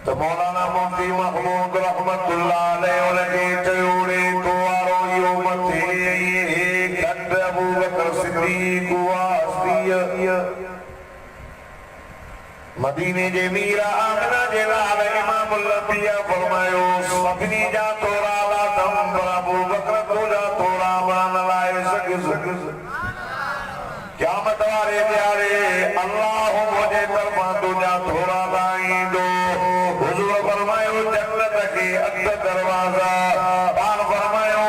तो मौलाना मुफ्ती महमूद रहमतुल्लाह अलैहि उनके चयूड़े तो आरो यो मथे गड अबू बकर सिद्दीक वासिया मदीने जे मीरा आमिना जे लाल इमामुल अंबिया फरमायो सभिनी जा तोरा ला दम अबू बकर तो जा तोरा बन लाए सग क़यामत वारे प्यारे अल्लाह मुझे तरफा तुझा थोड़ा लाईंदो हुजूर फरमायो जन्नत के अठ दरवाजा पान फरमायो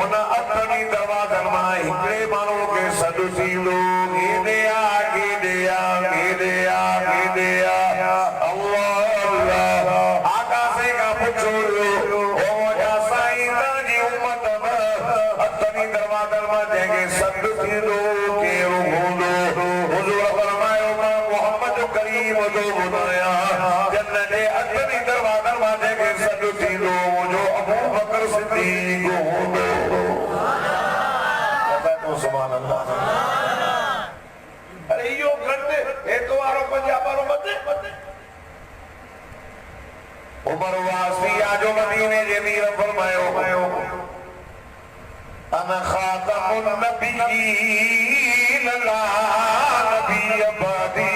उन अठनी दरवाजन मां हिकड़े माण्हू के सॾु थींदो गेॾिया गेॾिया गेॾिया गेॾिया अल्लाह अल्लाह आकाशे खां पुछो ओ जा साईं तव्हांजी उम्मत में अठनी दरवाजन मां जंहिंखे सॾु थींदो बुधाया जन्नत जे अठनी दरवाजन मां जंहिंखे सॾु थींदो जो अबू बकर सिद्दीक हूंदो सुभान अल्लाह। अरे इहो घटि एतो वारो पंजाब वारो मथे उमर वासिया जो मदीने जे मीर फरमायो अना खातमुन नबिय्यीन ला नबिय्य बादी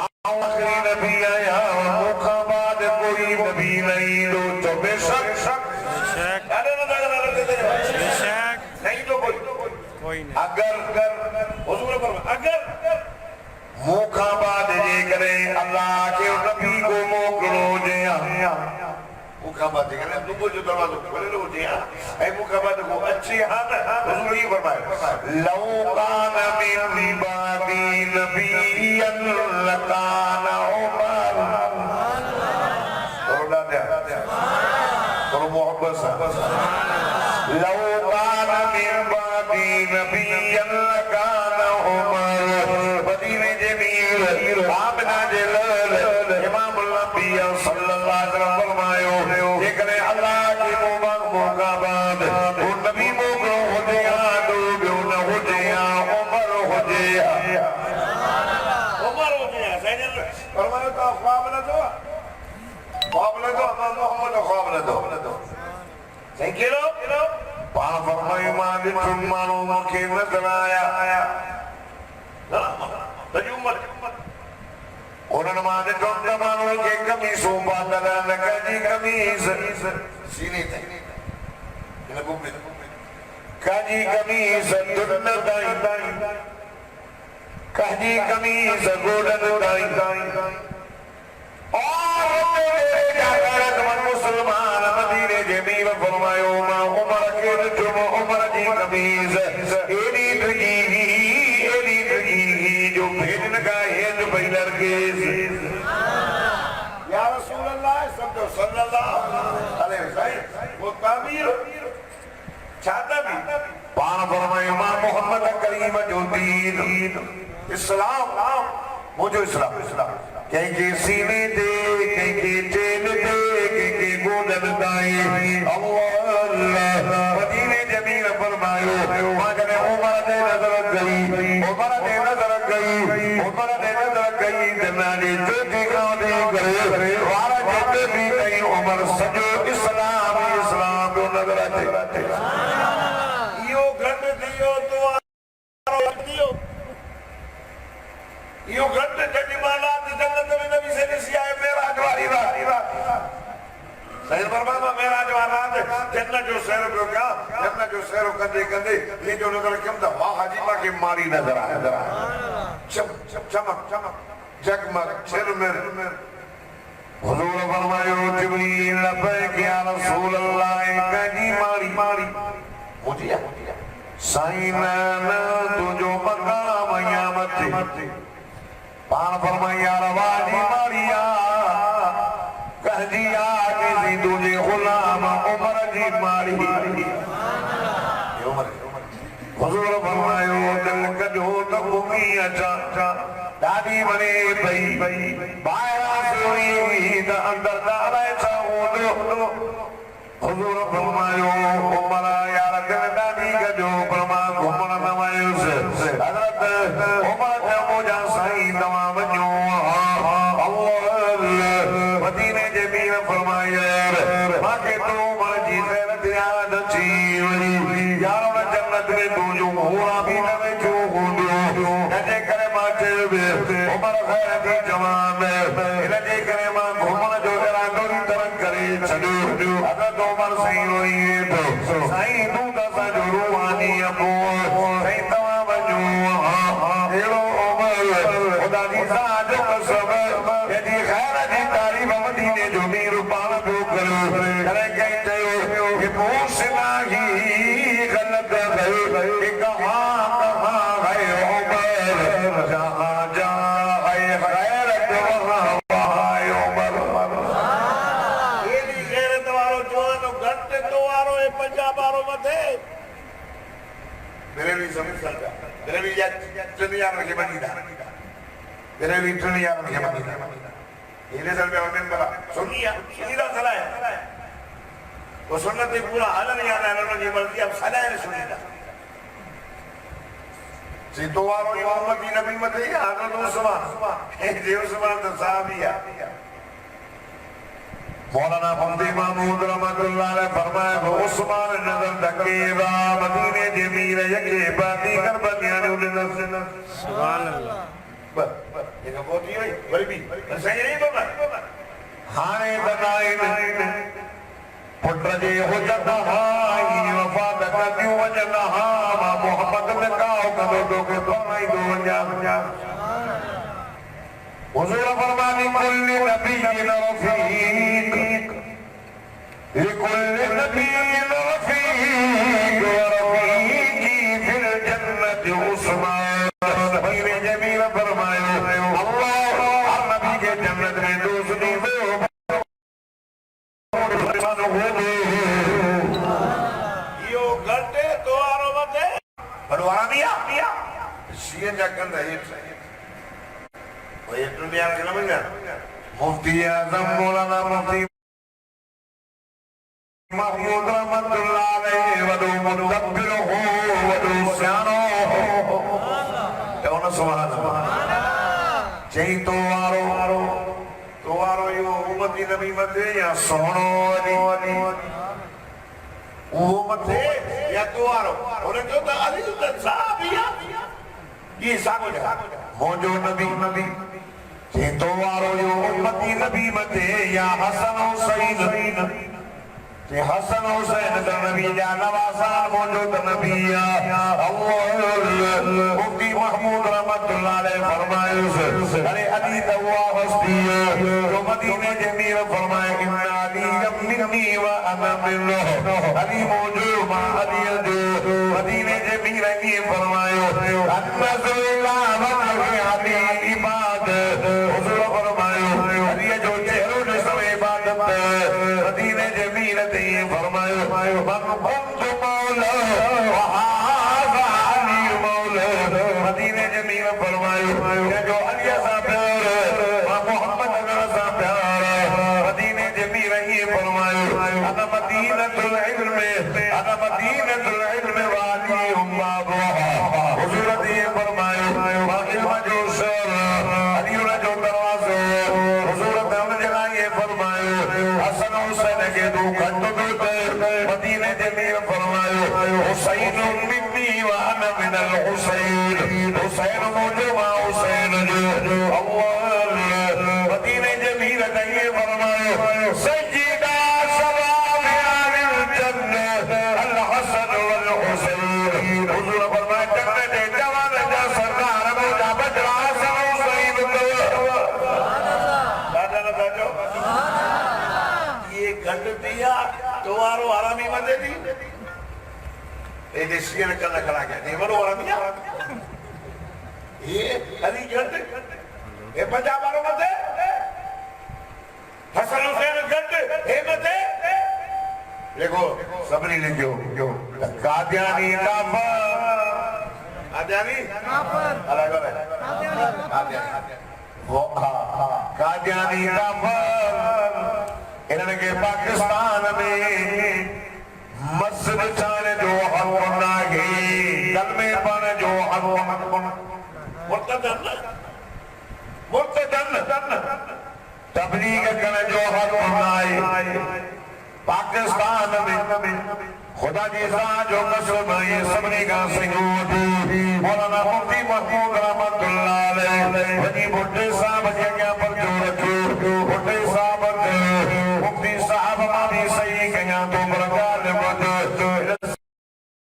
आखिरी नबी आया मुखा बाद कोई नबी नहीं दो तो बेशक नहीं तो कोई नहीं अगर हुजूर फरमाया अगर मुखा बाद जे करे अल्लाह के नबी को मोकलो जिया मुखा बाद करे दुबो जो दरवाजो खोले लो जिया ए मुखा बाद को अच्छी हाल हुजूर ये फरमाया लौ कान मिन बादी नबियन लकाना उमर थोड़ा दे थोड़ा मोहब्बत से लौ कान मिन बादी नबियन लकाना उमर मदीने जे मीर आमिना जे लाल इमामुल अंबिया सल्लल्लाहु अलैहि वसल्लम फरमायो जेकरे अल्लाह के मौका बाद वो नबी मोकलो हुजे दो बियो न हुजे उमर हुजे सैयद फरमायो तो ख्वाब न दो मोहम्मद ख्वाब न दो सही केरो पाण फरमायो मां ॾिठुमि माण्हू मूंखे नज़र आया सॼी उम्मत उन्हनि मां ॾिठुमि त माण्हू खे कमीसूं पातल न कजी कमीज़ सीने ताईं हिन बुक में कजी कमीज़ दुन ताईं कजी कमीज़ गोॾनि ताईं मुसलमान मदीने जे मीर फरमायो मां उमर खे ॾिठुमि उमर जी कमीज़ एॾी ढिघी जो भेन खां हेठि पई लड़के या रसूल अल्लाह सल्लल्लाहु अलैहि वसल्लम वो तामीर छाता भी पाण फरमायो मां मोहम्मद करीम जो दीन इस्लाम मुझो इस्लाम कहीं सीने दे कहीं चेन दे कहीं गोदन दाई अल्लाह मदीने जमीन फरमायो मगर उमर ने नजर गई जनाने चोटी गांव दे करे वारा जेते भी कहीं उमर सजो इस्लाम जो नजर आते यो घट दियो तो दियो यो घट जड़ी माला जन्नत में नबी से नसिया है मेराज वाली रात सही फरमाया मेराज वाला जन्नत जो सैर पे क्या जन्नत जो सैर करते करते ये जो नजर कम था वाह हाजी मां की मारी नजर आया चमक जगमग झिलमिल हुजूर फरमायो जिब्रील लबैक या रसूल अल्लाह कजी मारी मुझे साईं ना तुझो मकाम या मते पान फरमाया रवाजी मारिया कहजिया के तुझे गुलाम उमर जी मारी हुजूर फरमायो दिल कजो त घुमी अचा दादी बने भई बाया सुनी हुई त अंदर दावे छा हूंदो हुजूर फरमायो उमर यार दिल दादी कजो परमा घुमण न वयुसि हज़रत उमर चयो मुंहिंजा साईं तव्हां वञो अल्लाह तू जो होरा भी न में जो होंदियो नजे करे मां चेबे उमर खैर दी जवान नजे करे मां घुमण जो इरादो तरन करे छॾियो अगर तो उमर सही होई तो साईं तू त असांजो रूहानी अबो साईं तव्हां वञो अहिड़ो उमर ख़ुदा जी ज़ात जो कसम हेॾी खैर जी तारीफ़ मदीने जो मीर पाण पियो करियो करे कई चयो कि पूछना ही गलत है कि कहाँ कहाँ है उमर जहाँ जहाँ है गैरत वहाँ वहाँ है उमर एडी गैरत वारो जवानो घट तो वारो ए पंजाब वारो मथे मेरे भी समझ सकता मेरे भी दुनिया में के बनीदा मेरे भी दुनिया में के बनीदा ये सब में हमें बड़ा सुनिया सीधा सलाह है वो सुन्नत पूरा हाल नहीं आना है उन्होंने मर्जी अब सलाह है सुनीदा सीधो वारो मोहम्मद की नबी मत है हजरत उस्मान जे उस्मान तो साहबिया मौलाना मुफ्ती महमूद रहमतुल्लाह अलैह फरमाया वो उस्मान नजर तकेवा मदीने जे मीर यके बाती कर बनियान उन्हें सुभान अल्लाह बस ये का बोती हुई वरी भी सही नहीं बोला हाने तनाइन पुत्र जे हुजत हाई वफात कदियो वजना हा मोहम्मद ने काओ कदो तो के तोई दो वजा हुजूर फरमानी कुल्ली नबीय्यिन रफीक लिकुल्ली नबीय्यिन रफीक व रफीकी फिल जन्नति उस्मान मेरे जमील फरमायो अल्लाह हर नबी के जन्नत में दोस्ती हो यो घटे तो वारो मथे बड़वारा दिया सीएम जाकर रहे वो ये दुनिया के लमन मुफ्ती आजम मौलाना मुफ्ती महमूद रहमतुल्लाह अलैहि वदु मुदब्बिर हो वदु सियानो कौन सुभान अल्लाह जय तो वारो यो उम्मती नबी मते या सोनो अली वो मते या तो वारो उन्हें जो तो अली तो साहबिया ये सागो जा मोजो नबी जेतो वारो यो उम्मती नबी मते या हसन हुसैन ते हसन हुसैन त नबी जा नवासा मोजो त नबी या अल्लाह मुफ्ती महमूद रहमतुल्लाह अलैह फरमायो अरे अली दवा हस्ती जो मदीने जे मीर फरमाए इन्ना अली मिन्नी व अना मिन्नो अली मोजो मा अली दे मदीने जे मीर ये फरमायो अन्नजुल्ला व अली इबाद हुजूर फरमायो अली जो चेहरो ने सब इबादत मदीने जे मीर ते फरमायो मन कुंत मौला व हाज़ा अली मौला मदीने जे मीर फरमायो जो अली सा प्यार व मोहम्मद सा प्यार मदीने जे मीर ये फरमायो अना मदीनतुल इल्म वाली उम्मा हुजूर ने फरमायो इल्म जो सर अली जो दरवाज़ो हुजूर ने उन जगह ये फरमायो हसन हुसैन के दो खंड मदीने जे मीर फरमायो हुसैन मिन्नी व अना मिनल हुसैन हुसैन मुझे मा हुसैन जो अल्लाह मदीने जे मीर ने ये फरमायो सज्जिदा सलाम अलिल जन्नत अल हसन वल हुसैन हुजूर फरमाया जन्नत दे जवान जा सरदार मुझा बजरा हसन हुसैन दादा ना दाजो ये घट दिया तो वारो आरामी मथे दी ए देशियन कला कला के ये वारो आरामिया ये अली घट ए पंजाब वारो मथे हसन हुसैन घट ए मथे देखो सबने लिखो कादियानी काफर आदियानी अलग अलग वो कादियानी काफर इन्होंने पाकिस्तान में मस्जिद चाने जो हक ना गई कलमे पर जो हक मुर्तदन तबलीग करने जो हक ना पाकिस्तान में खुदा जी सा जो कसम ये सबने का सहयोग मौलाना मुफ्ती महमूद रहमतुल्लाह अलैह वजी बुड्ढे साहब जगह पर जो रखे बुड्ढे साहब मुफ्ती साहब मानी सही कया तो बरकार बद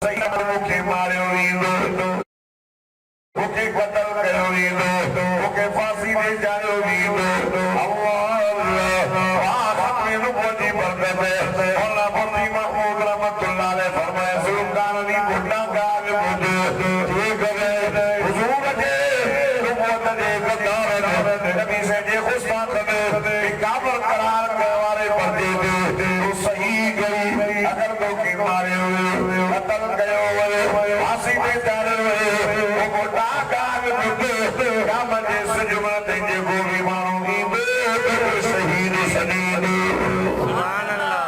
सही मुखे मारे वींदो मुखे कत्ल कयो वींदो मुखे फांसी दे जायो वींदो अल्लाह अल्लाह खत्म नबूवत बरकत मौलाना मुफ्ती महमूद रहमतुल्लाह अलैह फरमाया सुल्तान अली बुड्ढा गाल बुद ठीक है हुजूर के नबूवत दे कदार नबी से जे खुशबात दे काबर करार करवारे पर्दे दे तो सही गई अगर तो की मारे हुए कत्ल कयो हुए फांसी दे जाने हुए वो बुड्ढा गाल बुद क्या मजे सजुमा ते जे गोली मारूंगी शहीद शहीद सुभान अल्लाह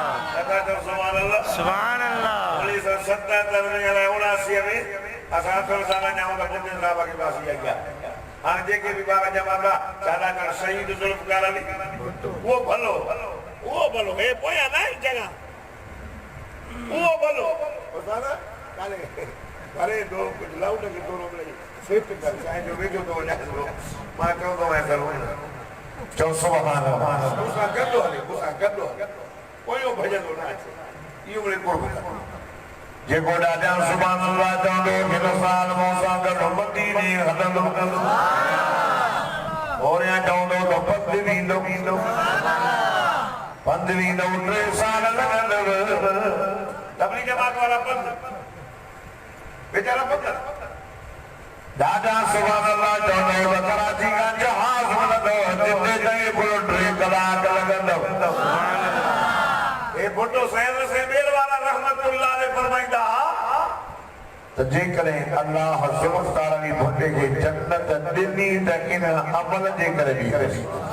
सुभान अल्लाह सुभान अल्लाह 1977 में असां थोड़ा साल जाऊं तो मुफ्ती साहब के पास ही गया हां जेके भी बाबा जमाता सादा कर शहीद जुल्फकार अली वो भलो हे पोया ना जगह वो भलो सादा काले अरे दो कुछ लाउड के दोनों में शिफ्ट कर चाहे जो भी जो हो जाए मां तो मैं करूं जो सुभान अल्लाह गुस्सा कर दो कोई भजन होना है ये बड़े को जे गोडा जान सुभान अल्लाह चंदो किलो साल मौसा का मदीने हदंदो और या चंदो तो पंदवी नो टे साल लगंदव तबलीग जमात वाला पंद बेचारा पंद दादा सुभान अल्लाह चंदो कराची का जहाज लगंदो जिते जाए बुलेट टे कलाक लगंदव ए बुड्ढो सैद से मेल वाला रहमतुल्लाह ने फरमाइंदा तो जे करे अल्लाह सुब्हान अली बुड्ढे के जन्नत दिनी त इन अमल जे करे भी करे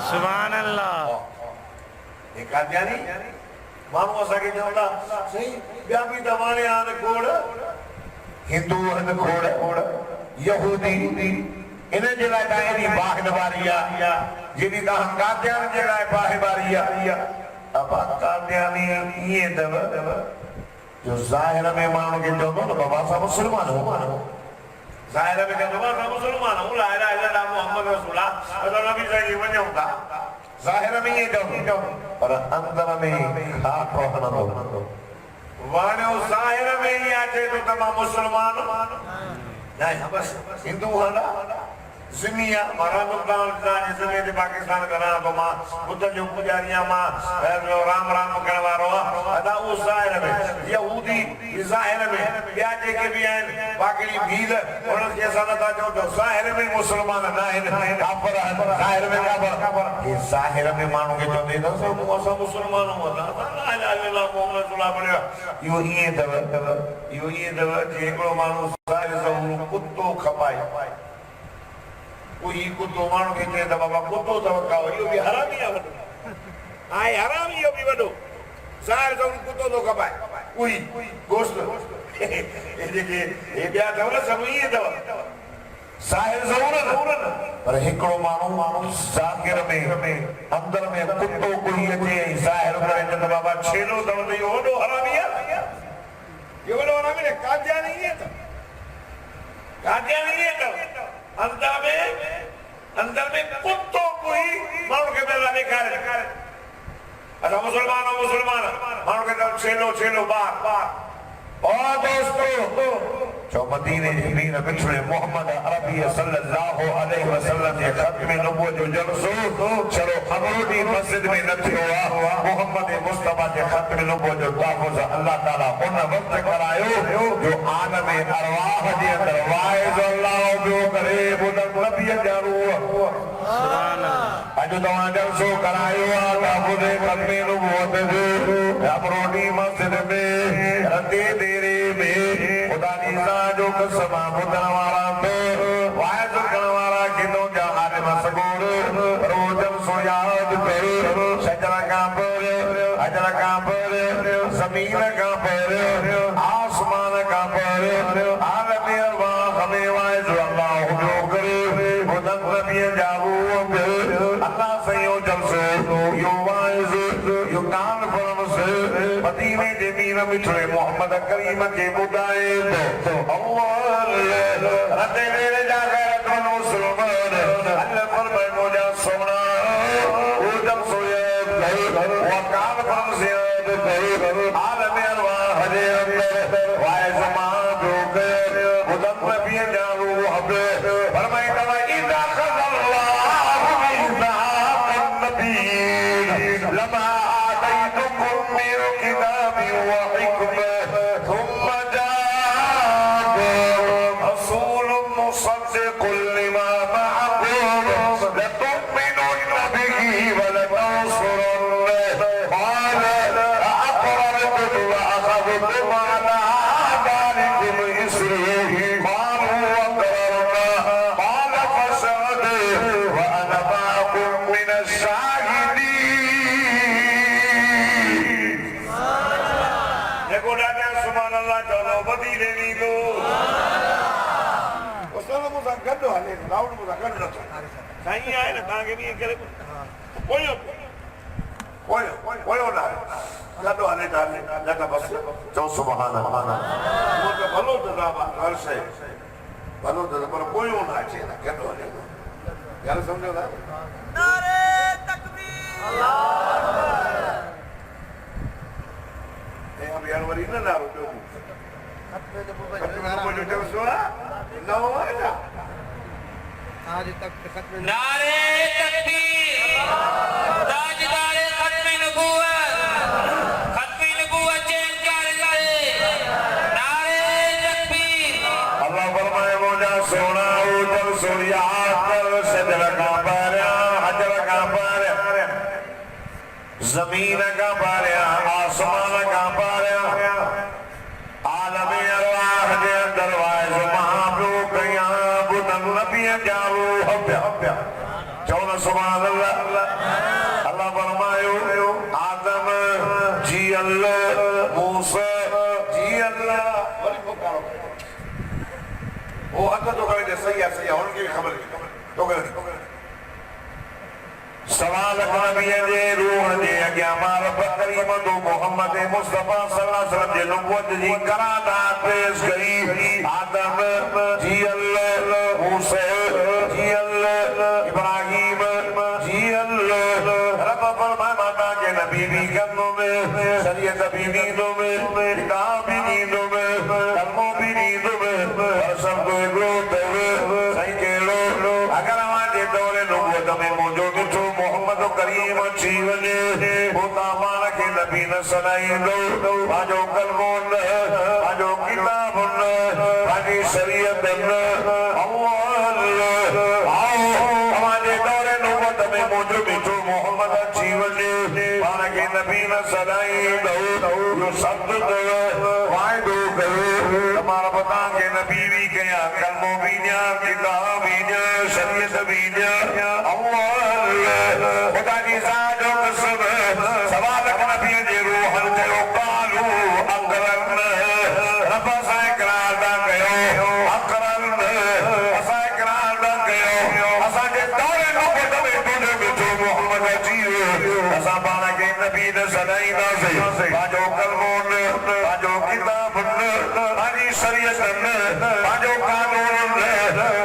सुभान अल्लाह ए कादियानी मानो असा के चवंदा सही ॿिया बि दवाने आन कोड़ हिंदू हन खोड़ यहूदी इन जे लाइ का एडी बाग नवारिया जेदी का कादियान जे लाइ बाह बारिया अब कादियानी ये दव जो जाहिर में मानो के जो तो बाबा साहब मुसलमान हो जाहिर में के बाबा मुसलमान हूं ला इलाहा इल्लल्लाह मोहम्मद रसूलुल्लाह तो नबी सही वणो था जाहिर में ये जो पर अंदर में खाक रहना दो वाणो जाहिर में ही आचे तो तमाम मुसलमान नहीं बस हिंदू हला जिमिया मारा मुल्तान जाने से दे पाकिस्तान करा तो मां बुद्ध जो पुजारिया मां राम राम करवारो अदा उस जाहिर में यहूदी जाहिर में क्या जे के भी हैं बाकी भीड़ और जैसा ना जो जो जाहिर में मुसलमान ना है काफर जाहिर में काफर ये जाहिर में मानो के जो दे दो सब मुसलमान होता ला इलाहा इल्लल्लाह मोहम्मद रसूलुल्लाह बने यो ये दव जे को मानो जाहिर से कुत्तो खपाए कोई कुत्तो मानो के जे बाबा कुत्तो तो काओ यो भी हरामी आ आए हरामी यो भी वडो सार जो कुत्तो तो कपाए कोई गोश्त ये देखिए ये क्या दवला सब ये दवा जाहिर जरूरत पर हिकड़ो मानो जाकिर में अंदर में कुत्तो कोई अचे जाहिर करे त बाबा छेलो दव तो यो वडो हरामी है ये वडो हरामी ने कादिया नहीं है तो अंदर में कुत्तों को ही मानो के बेला निकाल अच्छा मुसलमान मानो के छेलो बार और दोस्तों जो मदीने जमीन बिछड़े मोहम्मद अरबी सल्लल्लाहु अलैहि वसल्लम के खत्म नबूवत जो जलसो चलो अमरूदी मस्जिद में न थियो मोहम्मद मुस्तफा के खत्म नबूवत जो तहफ़्फ़ुज़ अल्लाह ताला उन वक्त करायो जो आलम अरवाह जे अंदर वाइज अल्लाह जो करे बुदन नबी जा रूह सुभान अल्लाह अज तवा जलसो करायो तहफ़्फ़ुज़ खत्म नबूवत जो अमरूदी मस्जिद में रते देरे में खुदा दी जो कसम बुधन वाला तो वायद करने वाला किनो जा आलिम सगोर रोजम सो याद कर शजर का पर अजर का पर जमीन का पर आसमान का पर आलम अरवाह हमें वायद अल्लाह जो करे बुधन नबी जाऊ अल्लाह से यो जलसे यो वायद यो कान फरम से मदीने जे मीर मिठड़े मोहम्मद करीम के बुधाए तो अल्लाह रते मेरे जा गैरत मुसलमान अल्लाह फरमाए मुझे सोना उदम सोए वकाल फरमाए आलम अरवाह दे अंदर वाए ज़मान जो के उदम नबी जालू हबे फरमाए तवा इदा खल्लाहु इदा नबी लमा आतैतुकुम मिन किताबि व हिकमा थुम्म जाअकुम रसूलुम मुसद्दिकुन लिमा मअकुम लतु'मिनुन्न बिही व लतंसुरुन्नह قال أأقررتم وأخذتم على ذلكم إصري قالوا وأقررنا قال فاشهدوا وأنا معكم من الشاهدين देखो डाटा सुभान अल्लाह चलो बदी लेनी लो उसने मुझे गड्ढो हले लाउड मुझे गड्ढो सही है ना ताके भी करे ओयो ओयो ना गड्ढो हले डाले लगा बस जो सुभान अल्लाह मुझे भलो दबावा हर से भलो दबावा पर कोई ना चाहिए ना गड्ढो हले यार समझो ना नारे तकबीर अल्लाह ये अब यार वरी ना ना रुको खत्म हो जो सुना ना हुआ ना आज तक खत्म नारे तकबीर ताजदारे खत्म नबूवत चेंज कर करे नारे तकबीर अल्लाह फरमाए मुझे सोना उजल सूर्या कर सदर का पारा हजर का पारा जमीन का पारा आसमान का पारा आलम अरवाह दे अंदर वाइज महबूब यहाँ बुदन नबी जालू हब्या चौना सुभान अल्लाह अल्लाह फरमायो आदम जी अल्लाह मूसा जी अल्लाह वरी पुकारो वो हक तो करे सही है उनकी खबर तो करे सवाल नबी जे रूह जे अॻियां मार करीम तो मोहम्मद मुस्तफा सल्लल्लाहु अलैहि वसल्लम जे नबूवत जी कराधात पेश करी आदम जी अल्लाह मूसा जी अल्लाह इब्राहिम जी अल्लाह रब फरमाए माता के नबी भी कदमों में शरीयत भी नींदों में किताब भी नींदों में कलमों भी नींदों में सब को हिकिड़ो अथव सही कहिड़ो अगरि अव्हांजे दौर नबूवत में मुंहिंजो मिठो मोहम्मद करीम अची वञे पोइ तव्हां पाण खे नबी न सॾाईंदो पंहिंजो कलमो न पंहिंजो किताब न पंहिंजी शरीयत न तव्हांजे दौर नबूवत में मुंहिंजो मिठो मोहम्मद अची वञे पाण खे नबी न सॾाईंदो इहो सब्द अथव वाइदो कयो त मां रब तव्हांखे नबी बि कयां कलमो बि ॾियां किताब बि ॾियां शरीयत बि ॾियां खुदा जी ज़ात जो कसम सवाल नबी जे रूहन चयो कालू अकरन रब सां इकरार था कयो अकरन असां इकरार था कयो असांजे दौर नबूवत में तुंहिंजो मिठो मोहम्मद अची वियो असां पाण खे नबी न सॾाईंदासीं पंहिंजो कलमो न पंहिंजो किताब न पंहिंजी शरीयत न पंहिंजो कानून न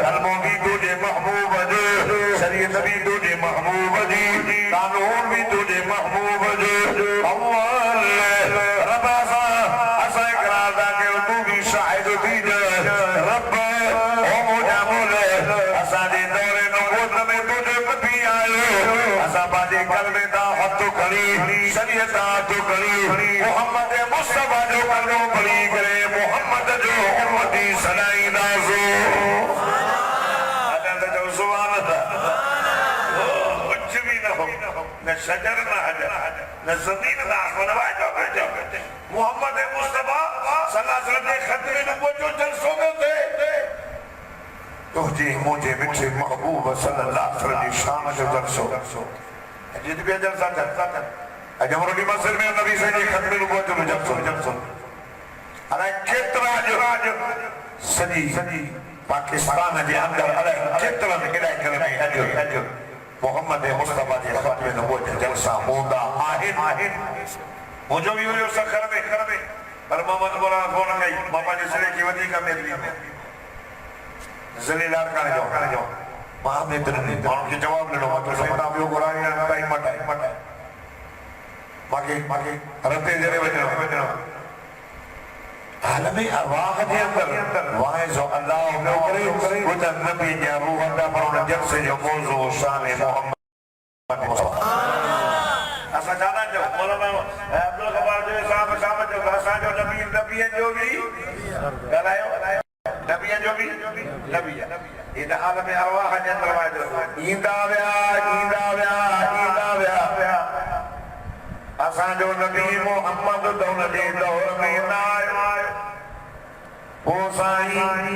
कलमो बि तुंहिंजे महबूब जो शरीयत भी तुझे महबूब जी कानून भी तुझे महबूब जो रब असा इकरार था कि तू भी शाहिद थी रब ओ मुझा मोले असांजे दौर नबूवत में तुझे नबी आयो असा पंहिंजे कलमे ता हथ खणी शरीयत ता हथ खणी मोहम्मद मुस्तफा जो कलमो पढ़ी करे मोहम्मद जो उम्मती सॾाईंदासीं सुभान अल्लाह कुछ भी न हो न शजर न हजर न जमीन न आसमान वाजो मोहम्मद मुस्तफा सल्लल्लाहु अलैहि वसल्लम के खतरे नबूवत जो जलसों में थे तुझे मुझे मिठे महबूब सल्लल्लाहु अलैहि वसल्लम की शान जो जलसो जित भी जलसा कर अजमर की मस्जिद में नबी से जी खतरे नबूवत जो जलसो अरे केतरा जो सजी पाकिस्तान जे अंदर अलाए केतिरनि इलाइक़नि में अॼु मोहम्मद मुस्तफा जे खतरे नबूवत जा जलसा हूंदा आहिनि मुझो भी हुयो सखर में पर मोहम्मद मोला फोन कई मामा जे सिरे की वधी का मेरी जलीलार काने जो मां में तने मां के जवाब ॾिनो मां तो सपना बियो घुराई ना टाइम मटाए मागे रते जरे वजनो आलम अरवाह के अंदर वाहे जो अल्लाह ने करे वो नबी या रूह दा पर जब से जो मौजू शान मोहम्मद मुस्तफा असा जाना जो मौलाना अब्दुल गफार जो साहब जो असा जो नबी जो भी गलायो नबी जो भी नबी इन आलम अरवाह के अंदर वाहे ईंदा व्या असा जो नबी मोहम्मद दौन जे दौर में ना आयो ओ साईं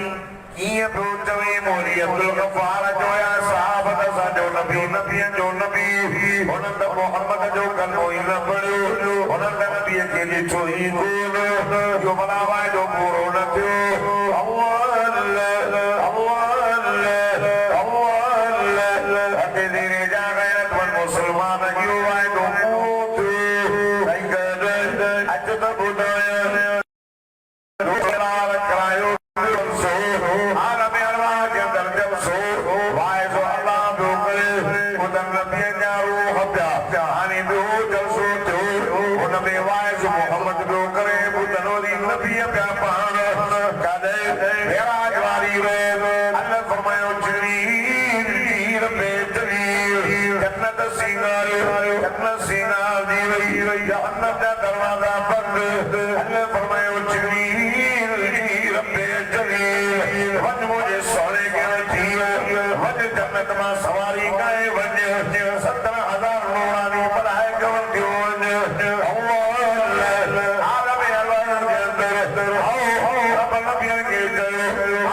कीअं पियो चवे मोरी अब्दुल गफार जो या साहब असा जो नबी जो नबी हुन त मोहम्मद जो कलमो ई न पढ़ियो हुन त नबी के ॾिठो ई कोन जो भला वाइदो पूरो न थियो अॻे देरे जा गैरतमंद मुस्लमान इहो वाइदो दरवाजा बंद अल्लाह फरमायो जिब्रील रब्बे जलील वज मुझे सोने के वठी वज जन्नत में सवारी काए वज 17,000 नूरानी बनाए कवन दियो अल्लाह आलम अल्लाह के अंदर हो रब नबी के जय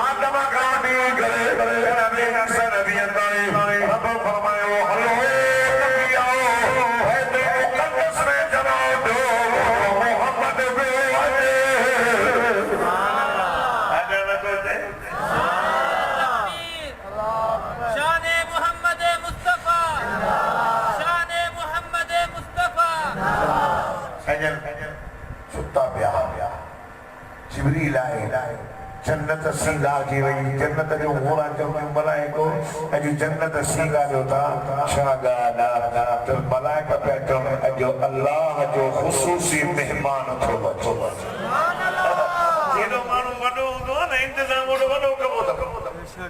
आदम का भी करे नबी नबी अंदर रब फरमायो हलो जिब्रील आए जन्नत सीगा जी वई जन्नत जो घोड़ा जो मलाइको अॼु जन्नत सीगा जो था छा ॻाल्हि आहे त मलाइका पिया चवनि अॼु अल्लाह जो ख़ुसूसी महिमान थो अचे जेॾो माण्हू वॾो हूंदो आहे न इंतज़ाम ओॾो वॾो कबो त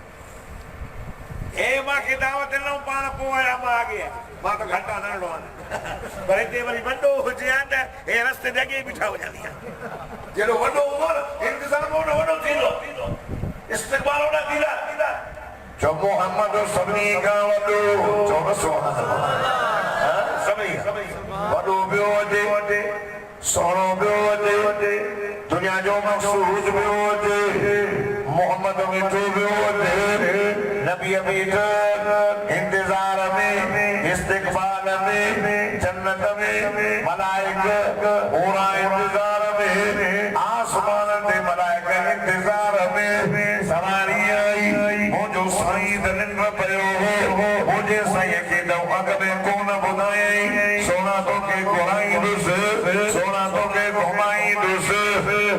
हे मांखे दावत ॾिनऊं पाण पोइ आया मां अॻे मां त घंटा नंढो आहियां पर हिते वरी वॾो हुजे हा त हे रस्ते ते अॻे बीठा हुजंदी जेॾो वॾो हूंदो न इंतज़ाम ओॾो वॾो थींदो इस्तक़बाल ओॾा थींदा जो मोहम्मद सभिनी खां वॾो चओ सुभान अल्लाह सभिनी वॾो ॿियो हुजे सोनो ॿियो हुजे दुनिया जो मक़सूद ॿियो हुजे मोहम्मद मिठो ॿियो हुजे नबी बीठो इंतज़ार में इस्तक़बाल में जन्नत में मलाइक पूरा इंतज़ार में आसमान ते मलाइक इंतज़ार में सवारी आई मुझो साईं निंड पियो हो मुझे साईं खे दव अॻ में कोन ॿुधायई सोना तोखे घुराईंदुसि सोना तोखे घुमाईंदुसि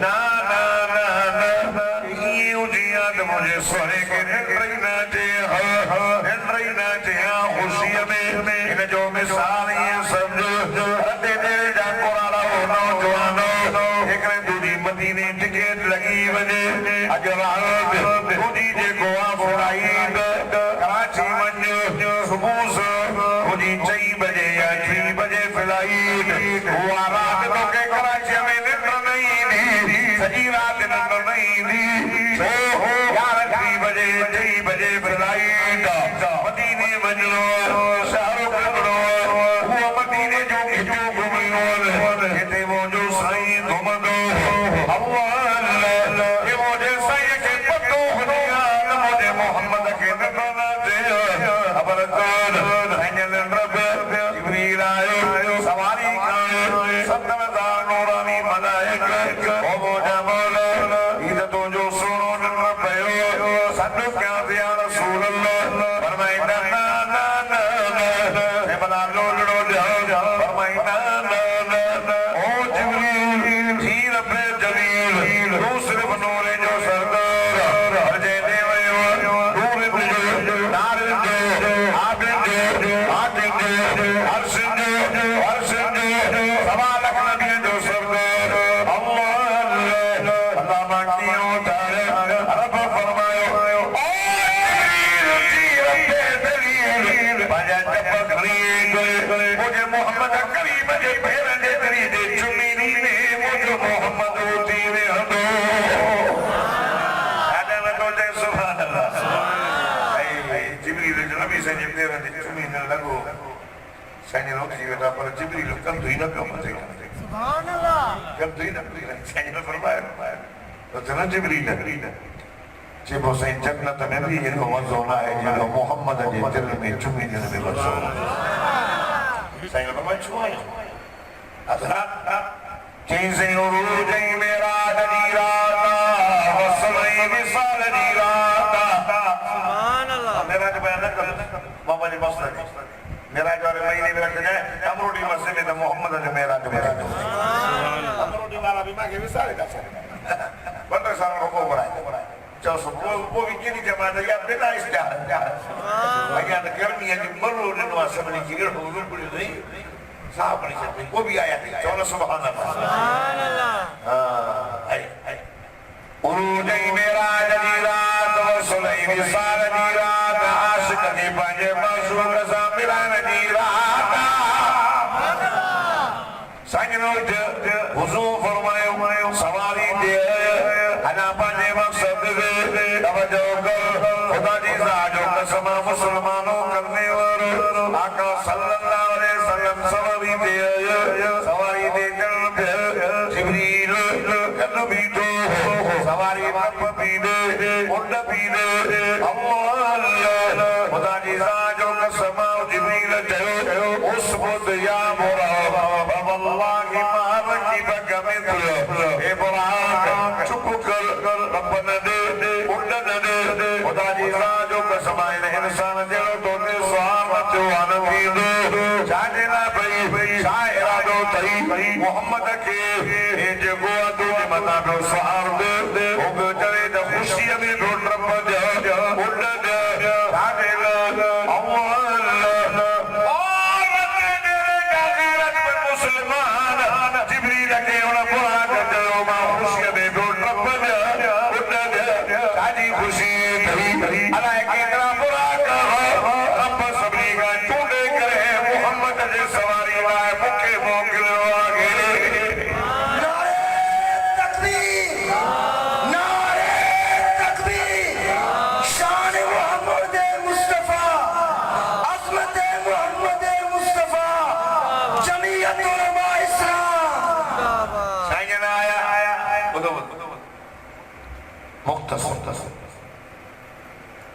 ना ना ना ना ये उजिया त मुझे सोने के निंड न अचे खुशी में इन जो मिसाल ये समझो रते दिल जा कुराना नौजवानो हिकिड़े दूजी मदीने टिकट लगी वञे अॼु राति दूजी जेको आहे बुराई कराची वञो सुबुह तुंहिंजी 4 बजे या 3 बजे फ्लाइट उहा राति तोखे कराची में निंड न ईंदी सॼी राति निंड न ईंदी 11 बजे 3 बजे फ्लाइट मदीने वञो शहर घुमणो उहो मदीने जो खिचो घुमणो हिते मुंहिंजो साईं घुमंदो अल्लाह मुंहिंजे साईं खे पतो हुजे न मुंहिंजे मोहम्मद खे निंड न अचे ख़बर कोन हिन रब जिब्रील आयो सवारी कयो 17,000 नूरानी मलाइक ओ मुंहिंजा मौला हीअ तुंहिंजो सुहिणो निंड पियो सॾु कयां थी या रसूल अल्लाह फरमाईंदा ना ना ना ना हे भला लोलड़ो ॾियो फरमाईंदा ना ना ना ओ Saya loh sih kata para Jibril kan tuh ini apa macam itu? Subhanallah. Kan tuh ini apa? Saya ini bermain. Betul Jibril. Jika saya jangan tanah ini yang Allah zona ini Muhammad aja terlebih cumi dia lebih besar. Saya bermain cuma. Asal. Cinta uruj merah dirata, wasalai misal dirata. Subhanallah. Merah tu banyak kan? Mama di masjid. मेरा जो महीने में रखते हैं अमरूदी मस्जिद में तो मोहम्मद ने मेरा जो बता दो अमरूदी वाला भी मांगे भी सारे का सारे बंदा सारा को बनाए जो सब वो भी किसी जमाने या बिना इस्तेहार अगर गर्मी है कि मरूद ने वास्ते बनी किगर हो गई पूरी नहीं साहब नहीं सकते वो भी आया था चलो सुभान अल्लाह हाय उरूज मेरा जदीरात वसुलई मिसाल दीरात आशिक ने पंजे मशूक सामिलान दीरात सांगनो हुजू फरमायो सवारी दे अना पंजे मकसद दे तवज्जो कर खुदा की जाजो कसम मुसलमानों करने और आका सल्लल्लाहु अलैहि वसल्लम सवारी दे कर जिब्रील नबी तो सवारी रब पीने उड़ पीने अल्लाह खुदा जी साजो कसम जिब्रील चयो उस बुद या मोरा वल्लाहि मा रकिबक मिथल इब्राहिम चुप कर रब ने दे उड़ ने दे खुदा जी साजो कसम इंसान जड़ो तो ने स्वामत वन पीने जाने भई शायरा दो तई मोहम्मद के ए जगो दो मता दो सहार दे ओ चले द खुशी में ढूंढ रब दे उड़ दे आगे अल्लाह और के का गैरत पर मुसलमान जिब्रील के उन बुरा कर मा खुशी में ढूंढ रब दे उड़ दे साजी खुशी करी अला के तरह बुरा कर रब सबरी का ढूंढे करे मोहम्मद के सवारी वाए मुखे मोंगलो आगे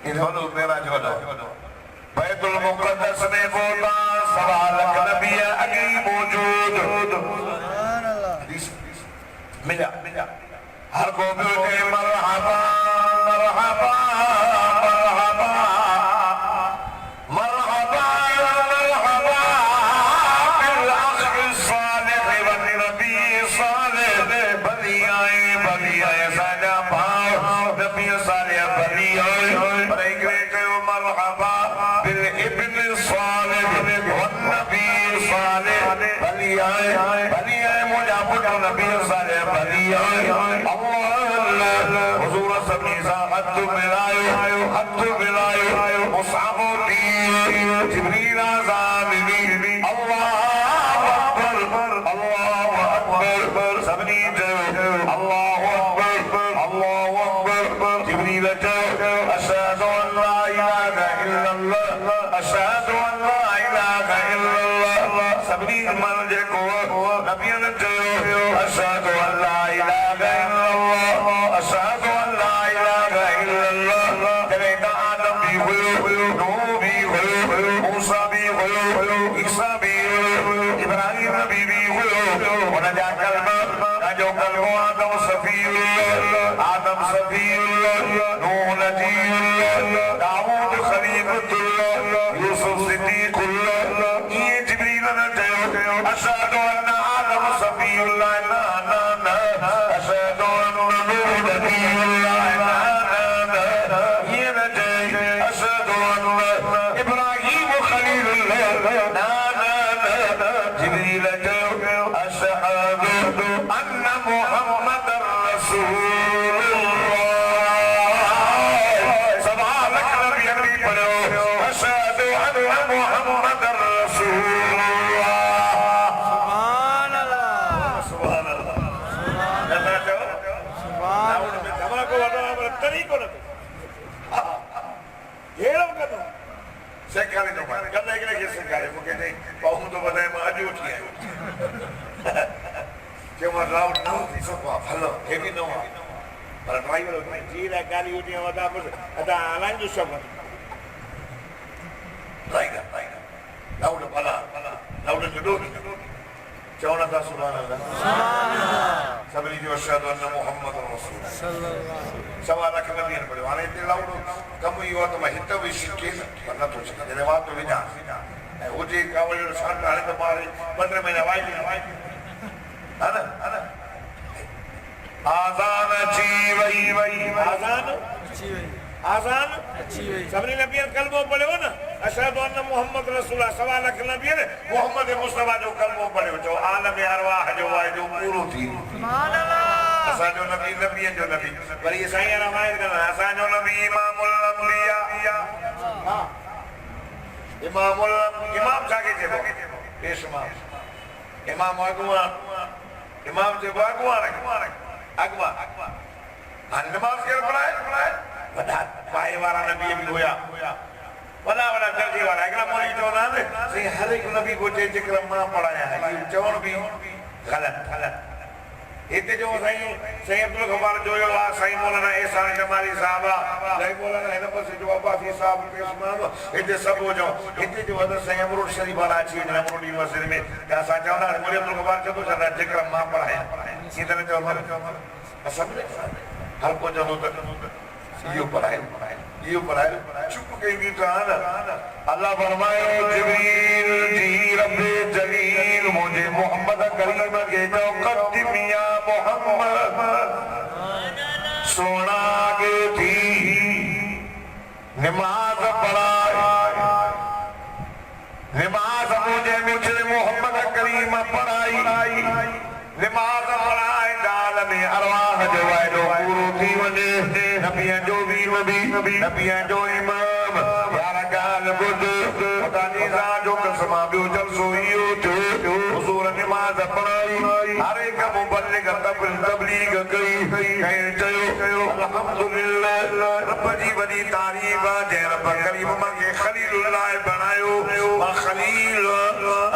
इधर मेरा जोड़ो बैतुल मुक़द्दस में बोला सवाल नबी अली मौजूद मिला हर को बोले मरहबा मरहबा मरहबा मरहबा मरहबा बिल अख्र सालिह वन नबी सालिह बली आए साजा भाव नबी सालिह बली आए मरहबा बिल इब्न सालिह वन नबी सालिह बली आए मुझा पुत्र नबी सालिह बली आए अल्लाह हुजूर सभी सा हद मिलायो मुसाबो दी जिब्रील आज़ामी अल्लाह अकबर सबनी जो अल्लाह अकबर जिब्रील जो अशहदु अन ला इलाहा इल्लल्लाह अशहदु अन ला इलाहा इल्लल्लाह सबनी मन जे को नबी ने जो अशहदु अन ला इलाहा इल्लल्लाह अशहदु अन ला इलाहा इल्लल्लाह जब आदम भी हुयो नूह भी हुयो मूसा भी हुयो ईसा भी हुयो इब्राहिम नबी भी हुयो उन जा कलमा जो कलमो आदम सफीउल्लाह नूह नजीउल्लाह दाऊद खलीफतुल्लाह यूसुफ सिद्दीकुल्लाह ये जिब्रील ने कहो अशहदु अन्ना आदम सफीउल्लाह ना अशहदु अन्ना नूह नजीउल्लाह ना ये न अशहदु अन्ना इब्राहिम खलीलुल्लाह पाऊं तो बताए मां अॼु उथी आयो चयो लाउड न थी सको हलो हे बि न पर ड्राइवर जी लाइ गाड़ी उठी वदा बस अदा हलाइन जो सब ड्राइवर लाउड भला लाउड जडो चवण था सुभान अल्लाह सभिनी जो अशहदु अन्न मुहम्मद रसूल सवा लख नबी पढ़ियो हाणे हिते लाउड कमु इहो आहे त मां हिते बि शिके पर नथो शिके जॾहिं वात विझां ऐं हुजे कावड़ जो शांत हाणे त मां 15 महीना वाइली हा न आज़ान अची वई आज़ान सभिनी नबियनि कलमो पढ़ियो न अशहदु अन्न मुहम्मद रसूल सवा लख नबियनि मोहम्मद मुस्तफा जो कलमो पढ़ियो चओ आलम अरवाह जो वाइदो पूरो थी सुभान अल्लाह असांजो नबी नबियनि जो नबी वरी साईं रवायत कंदा असांजो नबी इमामुल अंबिया हा इमाम छाखे चइबो पेश इमाम इमाम जे अगवा हाणे नमाज़ केरु पढ़ाए वॾा पाए वारा नबी बि हुया वॾा दर्जे वारा हिकिड़ा मौलवी चवंदा आहिनि साईं हर हिकु नबी को चए जेकर मां पढ़ाया इहो चवण बि ग़लति हिते जो साईं अब्दुल गफ़ार जोयो आहे साईं मौलाना एहसान जमाली साहब आहे साईं मौलाना हिन पासे जो अब्बासी साहब पेश हिते सभु जो हिते जो अदर साईं अमरुद शरीफ वारा अची वञनि अमरुद यूनिवर्सिटी में त असां चवंदा मौलवी अब्दुल गफ़ार चवंदो छा जेकर मां पढ़ाया ईअं त न चवंदा असां हर को चवंदो त इहो पढ़ाए चुप कई था अल्लाह फरमाए जिब्रील जी रब जलील मुझे मोहम्मद करीम के जो कद्दिम या मोहम्मद सोना के थी नमाज पढ़ाए नमाज मुझे मोहम्मद करीम पढ़ाई नमाज पढ़ाए गाल में अरवाह जो वाइदो पूरो थी वञे नबियनि जो वीर नबियनि जो इमाम यार गाल ॿुध ख़ुदा जी ज़ात जो कसम ॿियो जलसो इहो थियो हुज़ूर नमाज पढ़ाई हर हिक मुबल्लिग तबलीग कई ऐं चयो अल्हम्दुलिल्लाह रब जी वॾी तारीफ़ आहे जंहिं रब करीम मूंखे खलीलुल्लाह बणायो मां खलील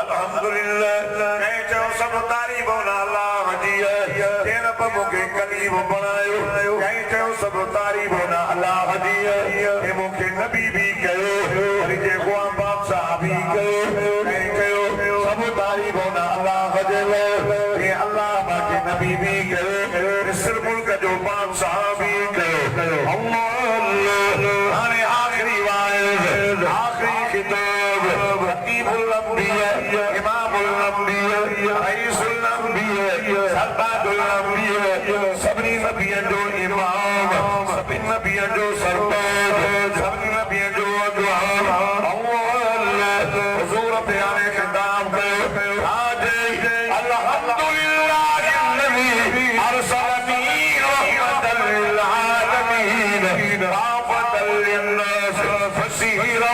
अल्हम्दुलिल्लाह ऐं चयो सभु तारीफ़ अल्लाह जी जंहिं रब मूंखे कलीम बणायो ऐं चयो सभु तारीफ़ अल्लाह जी ऐं मूंखे नबी बि कयो वरी जेको बादशाह बि कयो ऐं चयो सभु तारीफ़ अल्लाह जे लाइ अल्लाह मूंखे नबी बि कयो मिस्र मुल्क जो बादशाह बि कयो हाणे आख़िरी वाइद आख़िरी किताब खतीबुल अंबिया इमामुल अंबिया रईसुल अंबिया सरदारुल अंबिया सभिनी नबियनि जो इमाम सभिनी नबियनि जो सरदार सभिनी नबियनि जो अगवा हुज़ूर ते हाणे ख़िताब कयो आज अल्हम्दुलिल्लाह الذي أرسلني رحمة للعالمين رحمة للناس بشيرا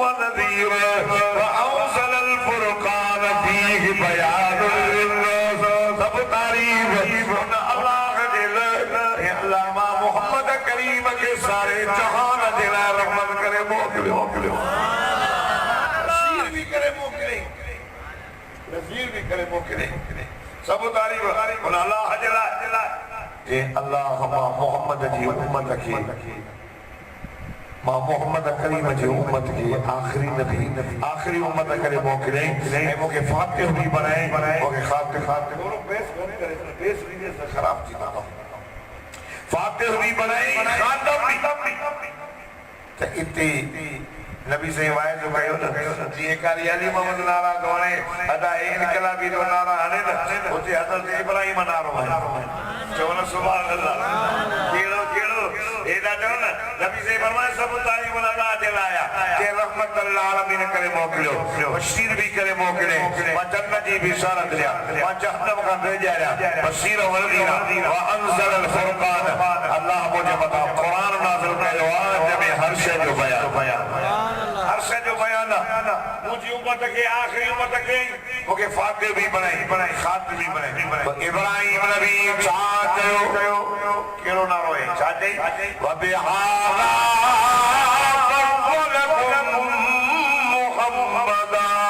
ونذيرا وأنزل الفرقان فيه بيان للناس سب تعریف اللہ جل علامہ محمد کریم کے سارے جہان دل رحمت کرے موکلے نذیر بھی کرے موکلے سب تعریف اللہ جل اے اللہ محمد جی امت کی मां मोहम्मद करीम जी उम्मत के आखिरी नबी आखिरी उम्मत करे मोकिले ऐं मूंखे फातिह बि बनाए मूंखे फातिह बेस रीते सां ख़राब थी था फातिह बि बनाए खातम बि त इते नबी से वाइदो कयो न जीअं कारी अली मोहम्मद नारा तो हाणे अदा इनकलाबी जो नारा हणे न उते हज़रत इब्राहिम नारो चओ न सुभान अल्लाह कहिड़ो एॾा चओ न नबी से फरमाए सभु तारीफ़ अल्लाह जे लाइ के रहमत लिल आलमीन करे मोकिलियो बशीर बि करे मोकिले मां जन्नत जी बिशारत ॾियां मां जहन्नम खां बेजारियां बशीर वनज़ीरा व अंज़ल अल फुरक़ान अल्लाह मुंहिंजे मथां क़ुरान नाज़िल कयो आहे जंहिंमें हर शइ जो बयान मुंहिंजी उम्मत खे आख़िरी उम्मत खे मूंखे फातिह बि बनाई खातिम बि बनाई इब्राहिम नबी छा कयो कहिड़ो नारो आहे छा चई وبهذا فضلكم محمدا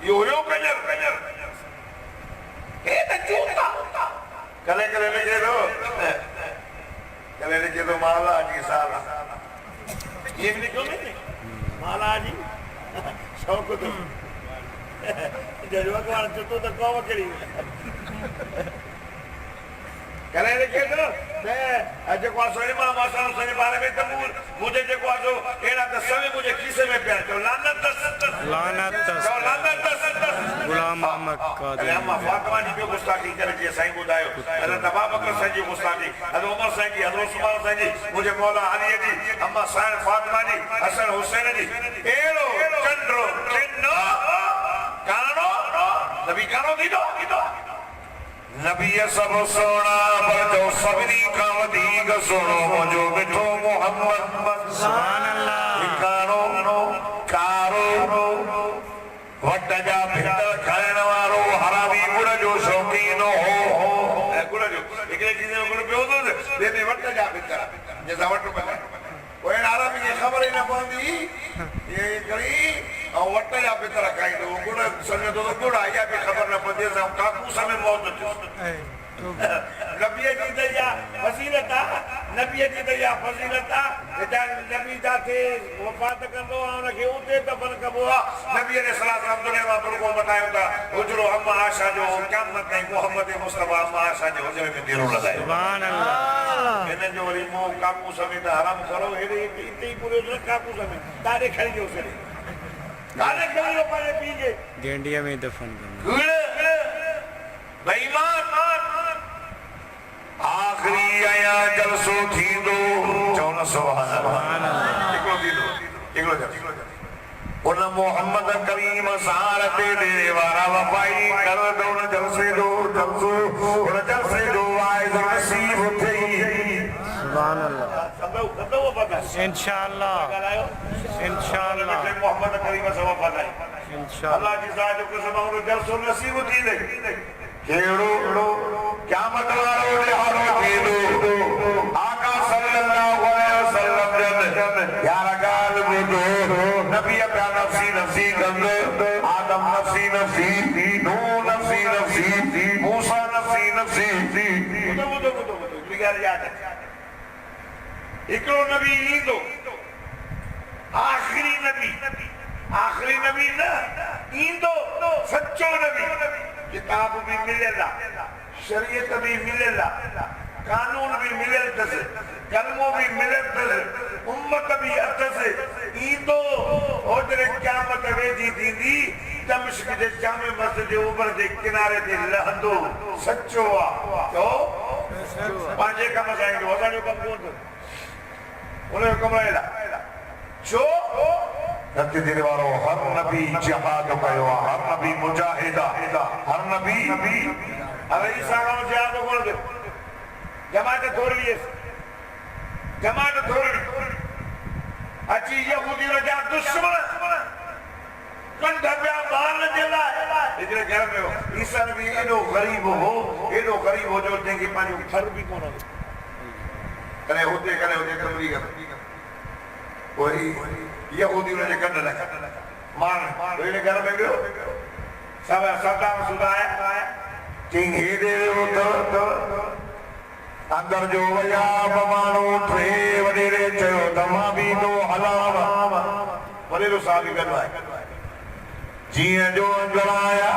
यो यो कंजर ए त चूता कले लिखे दो माला जी साला ये भी लिखो नहीं माला जी शौक तो जजवा को चुतो तो कौन करी कले लिखे दो मैं आज को सोनी मामा साल सोनी बारे में तो मुझे जो को जो एड़ा तो समय मुझे किसे में प्यार तो लानत गुलाम मोहम्मद कादिर अम्मा फातिमा जी पे गुस्ताखी करे जे साईं बुधायो अल्लाह तबा बकर साईं जी गुस्ताखी अल्लाह उमर साईं जी हजरत उस्मान साईं जी मुझे मौला अली जी अम्मा साईं फातिमा जी हसन हुसैन जी एलो चंद्रो चिन्नो कानो नबी कानो दीदो नबी सब सोना पर जो सबनी का वधीक सुनो मुझो मिठो मोहम्मद सुभान अल्लाह कानो कारो वट जा भितर खाइण वारो हरामी गुड़ जो शौकीन हो गुड़ जो हिकिड़े चीज़ में गुड़ पियो थो जंहिंमें वट जा भितर जंहिंसां वट पए पोइ हरामी खे ख़बर ई न पवंदी ये करी ऐं वट जा भितर खाईंदो गुड़ सम्झंदो त गुड़ आहे इहा बि ख़बर न पवंदी असां काकूस में मौत थियो नबीअ जी त इहा फज़ीलत आहे नबीअ जी त इहा फज़ीलत आहे नबी जाते वफ़ात कंदो आहे हुनखे उते दफ़न कबो आहे नबी अलैहिस्सलाम दुनिया मां बुरको मटायो था हुजरो अम्मा आशा जो क़यामत ताईं मोहम्मद मुस्तफ़ा अम्मा आशा जे हुजरे में डेरो लॻायो सुभान अल्लाह हिननि जो वरी मोह काकूस में त हराम करो हेॾे हिते ई पूरो न काकूस में तारे खणी जो सॼे तारे खणी जो पंहिंजे पीउ खे गेंडिया में दफन करना बेईमान आखिरी आया जलसो थींदो चवण सुभान अल्लाह हिकिड़ो थींदो उन मोहम्मद करीम सार ते डेरे वारा वफाई कर दो न जलसे दो जलसो उन जलसे दो वाइज नसीब थई सुभान अल्लाह सब वो पता इंशाअल्लाह मोहम्मद करीम से वफा नहीं इंशाअल्लाह अल्लाह जी साथ को सब उन जलसो नसीब थी ले केड़ो क्या मतवारो ने हारो थींदो आका सल्लल्लाहु अलैहि वसल्लम जन यार गाल बुधो नबी प्या नफ्सी कंदो आदम नफ्सी नूह नफ्सी मूसा नफ्सी बुधो बिगाड़ याद है एकड़ो नबी ईंदो आखिरी नबी न ईंदो सच्चो नबी किताब भी मिलेला शरीयत भी मिलेला कानून भी मिलेल तस कलमो भी मिलेल तस उम्मत भी अथस ईंदो ओदरे क़यामत वेजी थींदी दमिश्क जे जामे मस्जिद जे ऊपर जे किनारे ते लहंदो सच्चो आ तो पांजे कम साईंदो असांजो कम कोन थो उनजो कम रहेला छो नती देने वारो हर नबी जिहाद कयो हर नबी मुजाहिद हर नबी अरे ईसा का जिहाद कोन दे जमात थोड़ी अच्छी यहूदी रा जा दुश्मन कंध पे मान देला इधर घर में हो ईसा नबी एडो गरीब हो जो जेकी पानी फर भी कोन हो करे होते कमरी का वही यहूदी ने कंध लगा मान वेले घर में गयो सब सदा सुधाया किंग हे दे तो अंदर जो वया बमानो थे वडेरे चयो तमा भी दो हलावा वडेरो साहब गनवाए जिया जो जलाया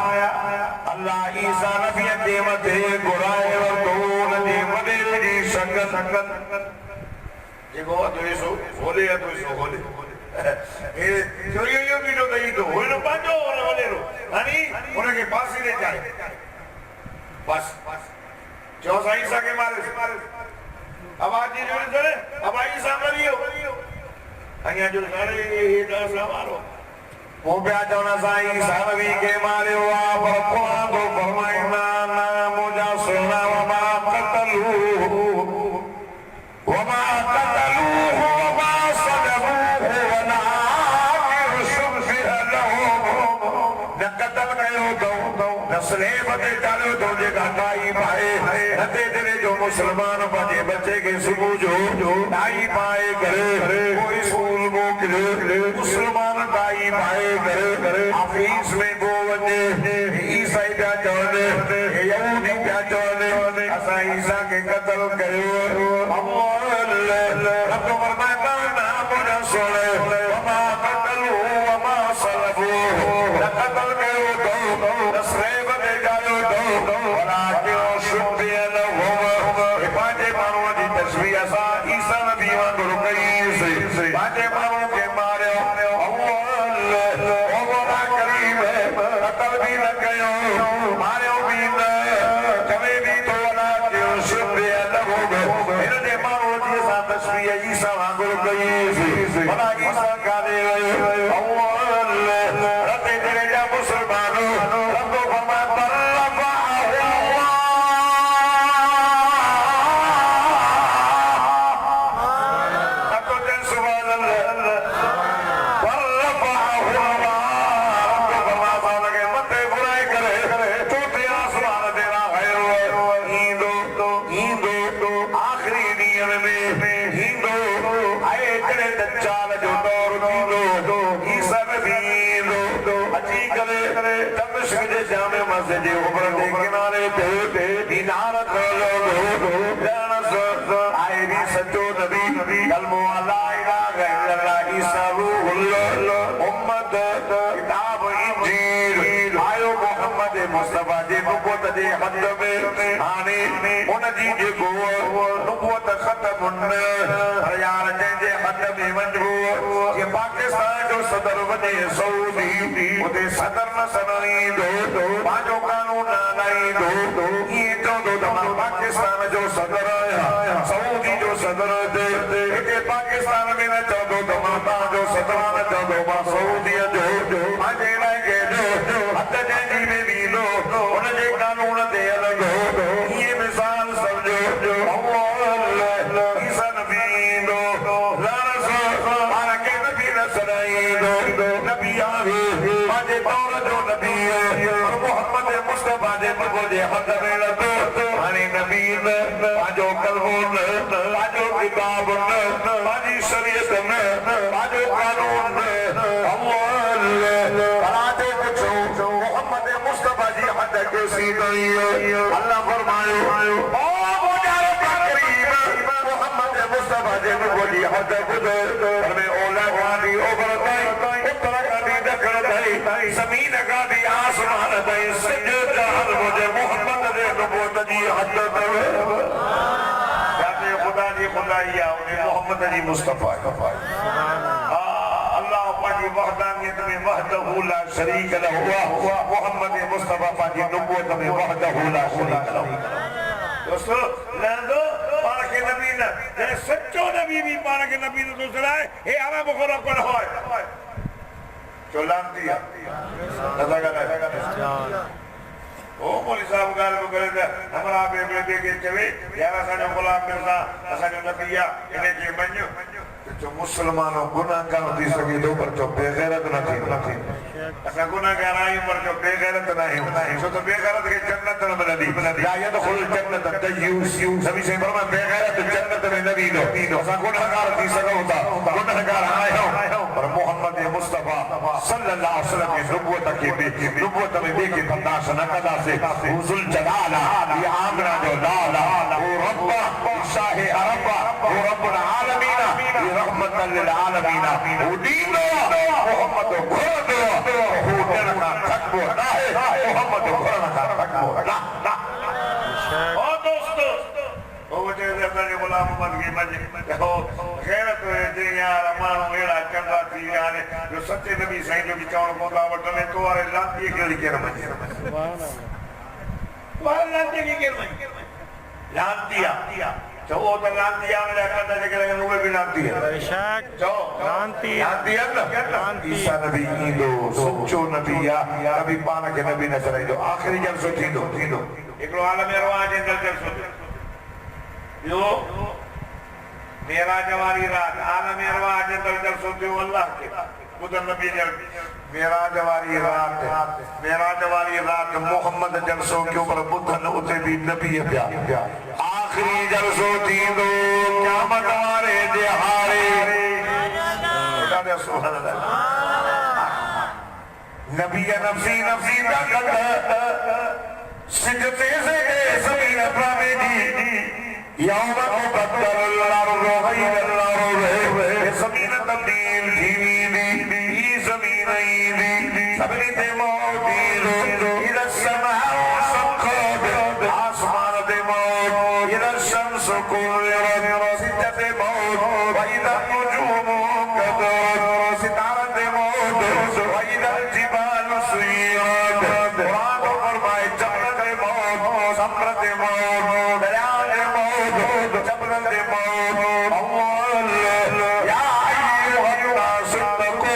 अल्लाह ईसा नबी दे मथे गुराए वर तो ने वडेरे जी संगत जेको अदुई सो होले ए जो भी तो दई तो होनो पांजो वडेरो हानी उनके पास ही ले जाए बस जो साईं सा के मारे अब आज जो करे अब आई सामरियो अया जो करे ये दस मारो वो प्या जौना साईं सानवी के मारे वा पर कुरान तो फरमाइना ना मुजा सुना वमा कतलू वमा सदबू वला युसुफिह लहू न कतल कयो दो नस्ले बदे डालो दो जे घाटाई पाए नते तेरे जो मुसलमान बजे बच्चे के सुबह जो दाई पाए करे कोई स्कूल मोकले मुसलमान दाई ताली पाए करे ऑफिस में को वने ईसाई पिया चवने यहूदी पिया चवने असां ईसा के कत्ल कयो अल्लाह रब फरमाता ना मुझे सोले वमा कतलू वमा सलबू न कत्ल कयो तो नस्रेब दे जायो तो वला क्यों शुक्रिया न हो पांचे मानो दी तस्वीर असा ईसा नबी वांगुरु कई से पांचे मानो के मारियो अल्लाह वला करीम कत्ल भी न कयो मारियो भी न कभी भी तो वला क्यों शुक्रिया न हो इने मानो दी सा तस्वीर ईसा वांगुरु कई से वला ईसा काले अल्लाह रते तेरे जा मुसलमानों रब फरमाता जामे मस्जिद उबर के किनारे पे दीनार आए भी सच्चो नबी कलमो ला इलाहा इल्लल्लाह ईसा रूहुल्लाह उम्मत किताब इंजील आयो मोहम्मद मुस्तफा जे नबूवत जे हद में हाने उन जी जेको नबूवत खत्म न यार जे हद में वंजो ये पाकिस्तान जो सदर वने सऊदी उते सदर न सनाई दो पांचो कानून लाई दो ये चौदो दमा पाकिस्तान जो सदर है सऊदी जो सदर दे पाकिस्तान में न चौदो दमा जो सदर न चौदो मा सऊदी जो आजे लागे जो हद जी में भी लो उन जे कानून दे अलग ये मिसाल समझो अल्लाह ईसा नबी दो लाना के नबी न सनाई दो नबी आवे आजे दौर जो नबी और मोहम्मद मुस्तफा जे बगो जे हद में लतो हनी नबी न आजो कलमोन आजो किताब न आजी शरीयत न आजो कानून न अल्लाह आते कुछो मोहम्मद मुस्तफा जी हद के सीधई अल्लाह फरमायो ओ मुजारे करीम मोहम्मद मुस्तफा जे बगो जी हद गुजर में ओला वाली ओबर ज़मीन का दी आसमान दे सजद हर मुझे मोहम्मद दे नबूवत जी हद तवे जाने खुदा या मोहम्मद जी मुस्तफा अल्लाह पाकी वहदानियत में वहदहु ला शरीक लहु मोहम्मद मुस्तफा पाकी नबूवत में वहदहु ला शरीक लहु दोस्तों लंदो पान के नबी ने जे सच्चो नबी भी पान के नबी ने दूसरा है हे हमें बखरा पर होय चोलान दिया दादा का ओ मौलवी साहब गाल को करे थे हमारा बेबे के चवे यार साजो गुलाम मिर्जा साजो नबिया इने के मन्यो जो मुसलमानों गुनाहगार दी सके दो पर जो बेगैरत न थी असा गुनाहगार आई पर जो बेगैरत नहीं सो तो बेगैरत के जन्नत न मिलदी या यदखुल जन्नत तययूस सभी से फरमा बेगैरत जन्नत में नबी दो असा गुनाहगार दी सको होता गुनाहगार आयो पर मोहम्मद मुस्तफा सल्लल्लाहु अलैहि वसल्लम की नबूवत में देखे बर्दाश्त न कदा से हुजुल जलाला ये आमना जो लाला वो रब्बा शाह अरबा वो रब्बुल आलमीन ये रहमतल लिल आलमीन वो दीनो मोहम्मद खुद वो तेरा का तकबो ना है मोहम्मद खुद का तकबो ना ओ दोस्तों वो जे अपने गुलाम मत की मजे हो गैरत जे यार मानो एड़ा चंगा थी यार जो सच्चे नबी सही जो विचार कोदा वटने तो अरे लाती केड़ी के मजे सुभान अल्लाह वाला लाती के मजे लातिया तो वो तो लातिया में कहता है कि वो भी लाती है बेशक जो लाती ना ईसा नबी ईदो सच्चो नबी या नबी पान के नबी न चले जो आखिरी जलसो थींदो एकलो आलम अरवाह जे जलसो यो मेराज वाली रात आलम अरवाह जे जलसो थियो अल्लाह के खुद नबी ने मेराज वाली रात मोहम्मद जलसो के ऊपर बुधन उते भी नबी पिया आखिरी जलसो थींदो क़यामत वारे दिहाड़े सुभान अल्लाह नबी नफसी नफसी का सिजते से ज़मीन प्रावेदी यौम मुक़द्दर अल-अर्ज़ ग़ैर अल-अर्ज़ ज़मीन तब्दील थीवी दी ज़मीन दी सबनी ते मौजूद इधर समाओ सक़द आसमान ते मौजूद इधर शम्स कुर्रत सिजते मौजूद इधर नुजूम कदर सितारा ते मौजूद इधर जिबाल सुय्यद कुरान फरमाए जबल ते मौजूद सब्र ते मौजूद दरिया ते मौजूद जबल ते मौजूद अव्वल या अय्युहन्नास इत्तक़ू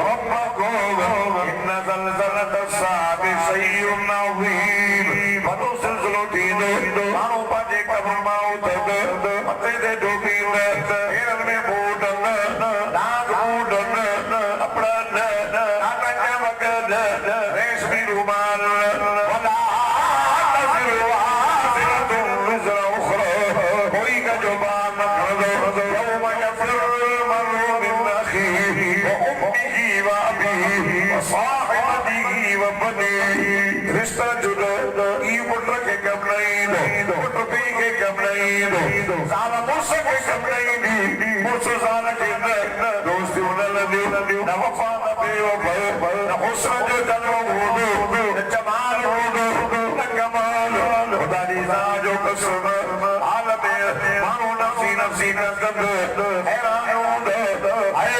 रब्बकुम इन्न ज़लज़लत अस्साअति शैउन अज़ीम वदो सिलसिलो थींदो माण्हू पंहिंजे कब्र मां उथंदो मथे ते डोबींदो पेरनि में बूट नाग बूट अपड़न नाटक वगन रेशमी रुमाल वला तज़िरु वाज़िरतुन विज़रा उख़रा कोई का जुबान न खणंदो यौम यफ़िरु मर्उ मिन अख़ीहि व उम्मिही व अबीहि व साहिबतिही व बनीहि रिश्ता जुदा ई पुट के कम नहीं दो पुट पी के कम नहीं दो साला मुर्स के कम नहीं दी मुर्स साला के न दोस्ती उनल दियो न वफा न बेवफा न हुस्न जो जलवा हो न जमाल हो न कमाल खुदा दी ज़ात जो कसम आलम मानो नफसी नफसी कसम हैरान हो आए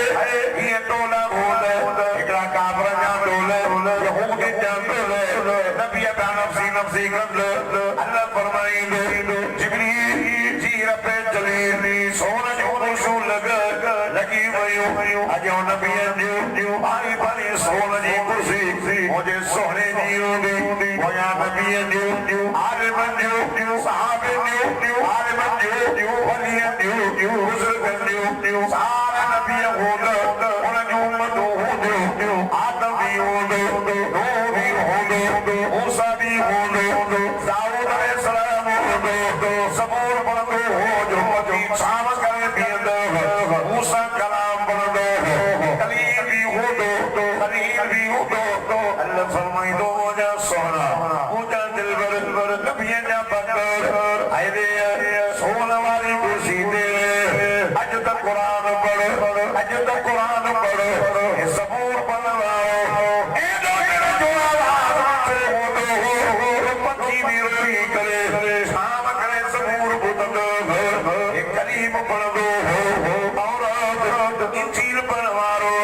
ये टोला बोल एकरा काबरा जा टोले यहूदी जा टोले नबी अता नफसी नफसी कसम अल्लाह फरमाइंदो जिब्रील जी रब जलील सोन जो खुशू लगी वयो अजो नबी जो आई भली सोन जी कुर्सी मुझे सोने जी होंदी होया नबी जो आलिम जो सहाबे जो आलिम जो वली जो बुजुर्ग जो सारा नबी होंदा उन जो उम्मत होंदो आदम भी होंदो नूह भी होंदो मूसा भी होंदो दाऊद अलैहिस्सलाम होंदो सबूर बनदो हो जो शाम करे पींदो मूसा कलाम बनदो कलीम भी होंदो अल्लाह फरमाइंदो मुझा सोना मुझा दिलबर नबी जा बकर आए दे सोना वाली कुर्सी ते अज तक कुरान पढ़ ये सबूर बनवाओ ए लोगों जो आवाज होंदो पक्षी भी रोई करे शाम करे सबूर बुदंदो एक कलीम पढ़दो औरत इंजील पढ़वारो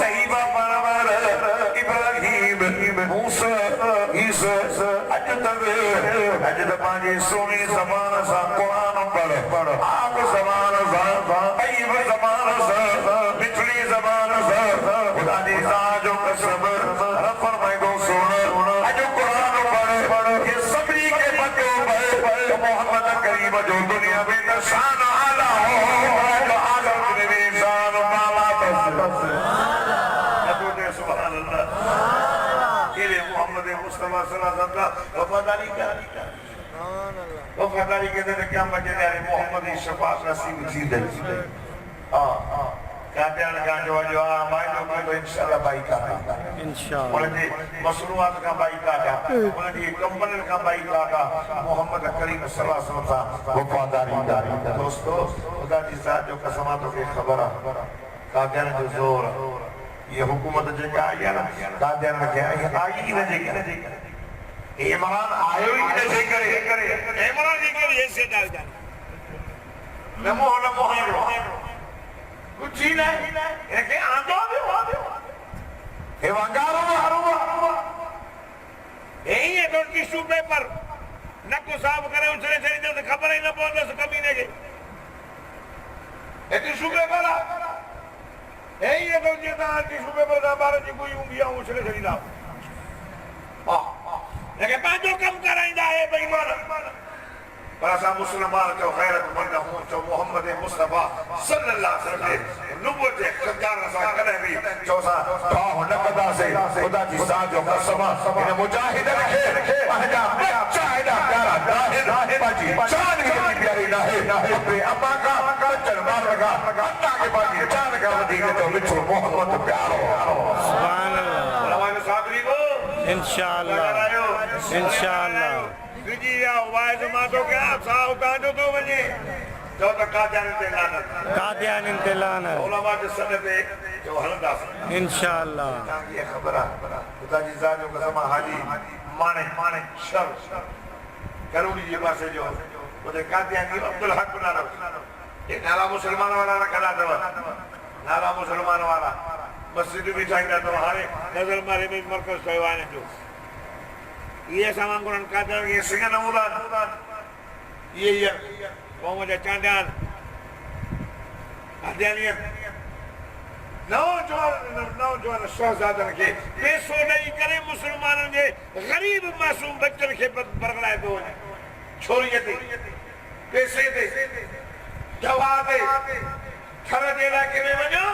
सहीबा पढ़वार इब्राहीम मूसा ईसा अज तक पंहिंजी सोनी ज़बान सां कुरान पढ़ आप ज़बान सां तय्यब ज़बान सां मिठड़ी ज़बान सां खुदा दी ज़ात जो कसम रब फरमाइंदो सुन अज कुरान पढ़ ये सभी के बच्चों पर मोहम्मद करीम जो दुनिया में शान आला हो जो आलम में शान माला बस सुभान अल्लाह ये मोहम्मद मुस्तफा सल्लल्लाहु अलैहि वसल्लम वफादारी क्या वफादारी के अंदर क्या मजे यानी मोहम्मद की शफाअत नसीब थी दे क्या ध्यान का जो भाई लोग तो इंशाल्लाह भाई का इंशाल्लाह बोले मसरूआत का भाई का बोले कंपनी का भाई का मोहम्मद करीम सल्लल्लाहु अलैहि वसल्लम वफादारी दोस्तों खुदा की ज़ात जो कसमातों की खबर का ध्यान जो जोर ये हुकूमत जो क्या है ना का ध्यान रखे आई ही न जे इमरान आयो ही न जे करे इमरान जी के लिए से डाल जाए नमो कुछ ही नहीं इनके आंदो हे वंगारो यही है तो टिश्यू पेपर नक साफ करे उसने चली तो खबर ही न पहुंचे कमीने के टिश्यू पेपर यही है तो जितना टिश्यू पेपर का बारे जी कोई उंगिया उसने चली ना लेकिन पांचों कम कराइंदा है बेईमान पर असा मुसलमान जो गैरतमंद हूं जो मोहम्मद मुस्तफा सल्लल्लाहु अलैहि वसल्लम नुबुवत इख्तियार सा करे भी चौसा पाव न कदा से खुदा की ज़ात जो कसम इन मुजाहिद रखे पंहिंजा बच्चा एॾा प्यारा दाहिर बाजी चांद की प्यारी नाहे अपने अम्मा का कचर मार लगा अल्लाह के बाजी चांद का वधीक तो मिठो मोहम्मद प्यारो सुभान अल्लाह इंशाअल्लाह इंशाअल्लाह बिजी या वाइज मां तो क्या साउ तांजो तो वने जो त कादियान ते लानत कादियान इंतलान उलमा के सदे पे जो हलदास इंशाअल्लाह ताकि खबर है खुदा जी जान जो कसम हाजी माने शर करूड़ी जी पासे जो ओदे कादियान की अब्दुल हक बना रहा ये नाला मुसलमान वाला रखना दवा नाला मुसलमान वाला मस्जिद भी चाहिए तो हारे नजर मारे में मरकज कहवाने जो ये सामान कुरान कादियान ये सिंगन उलान ये कौम जा चांदान कादियानियत नौजवान शहजादन के पैसो नहीं करे मुसलमानन जे गरीब मासूम बच्चन के बरगलाए तो छोरी ते पैसे दे दवा दे घर जे इलाके में वञो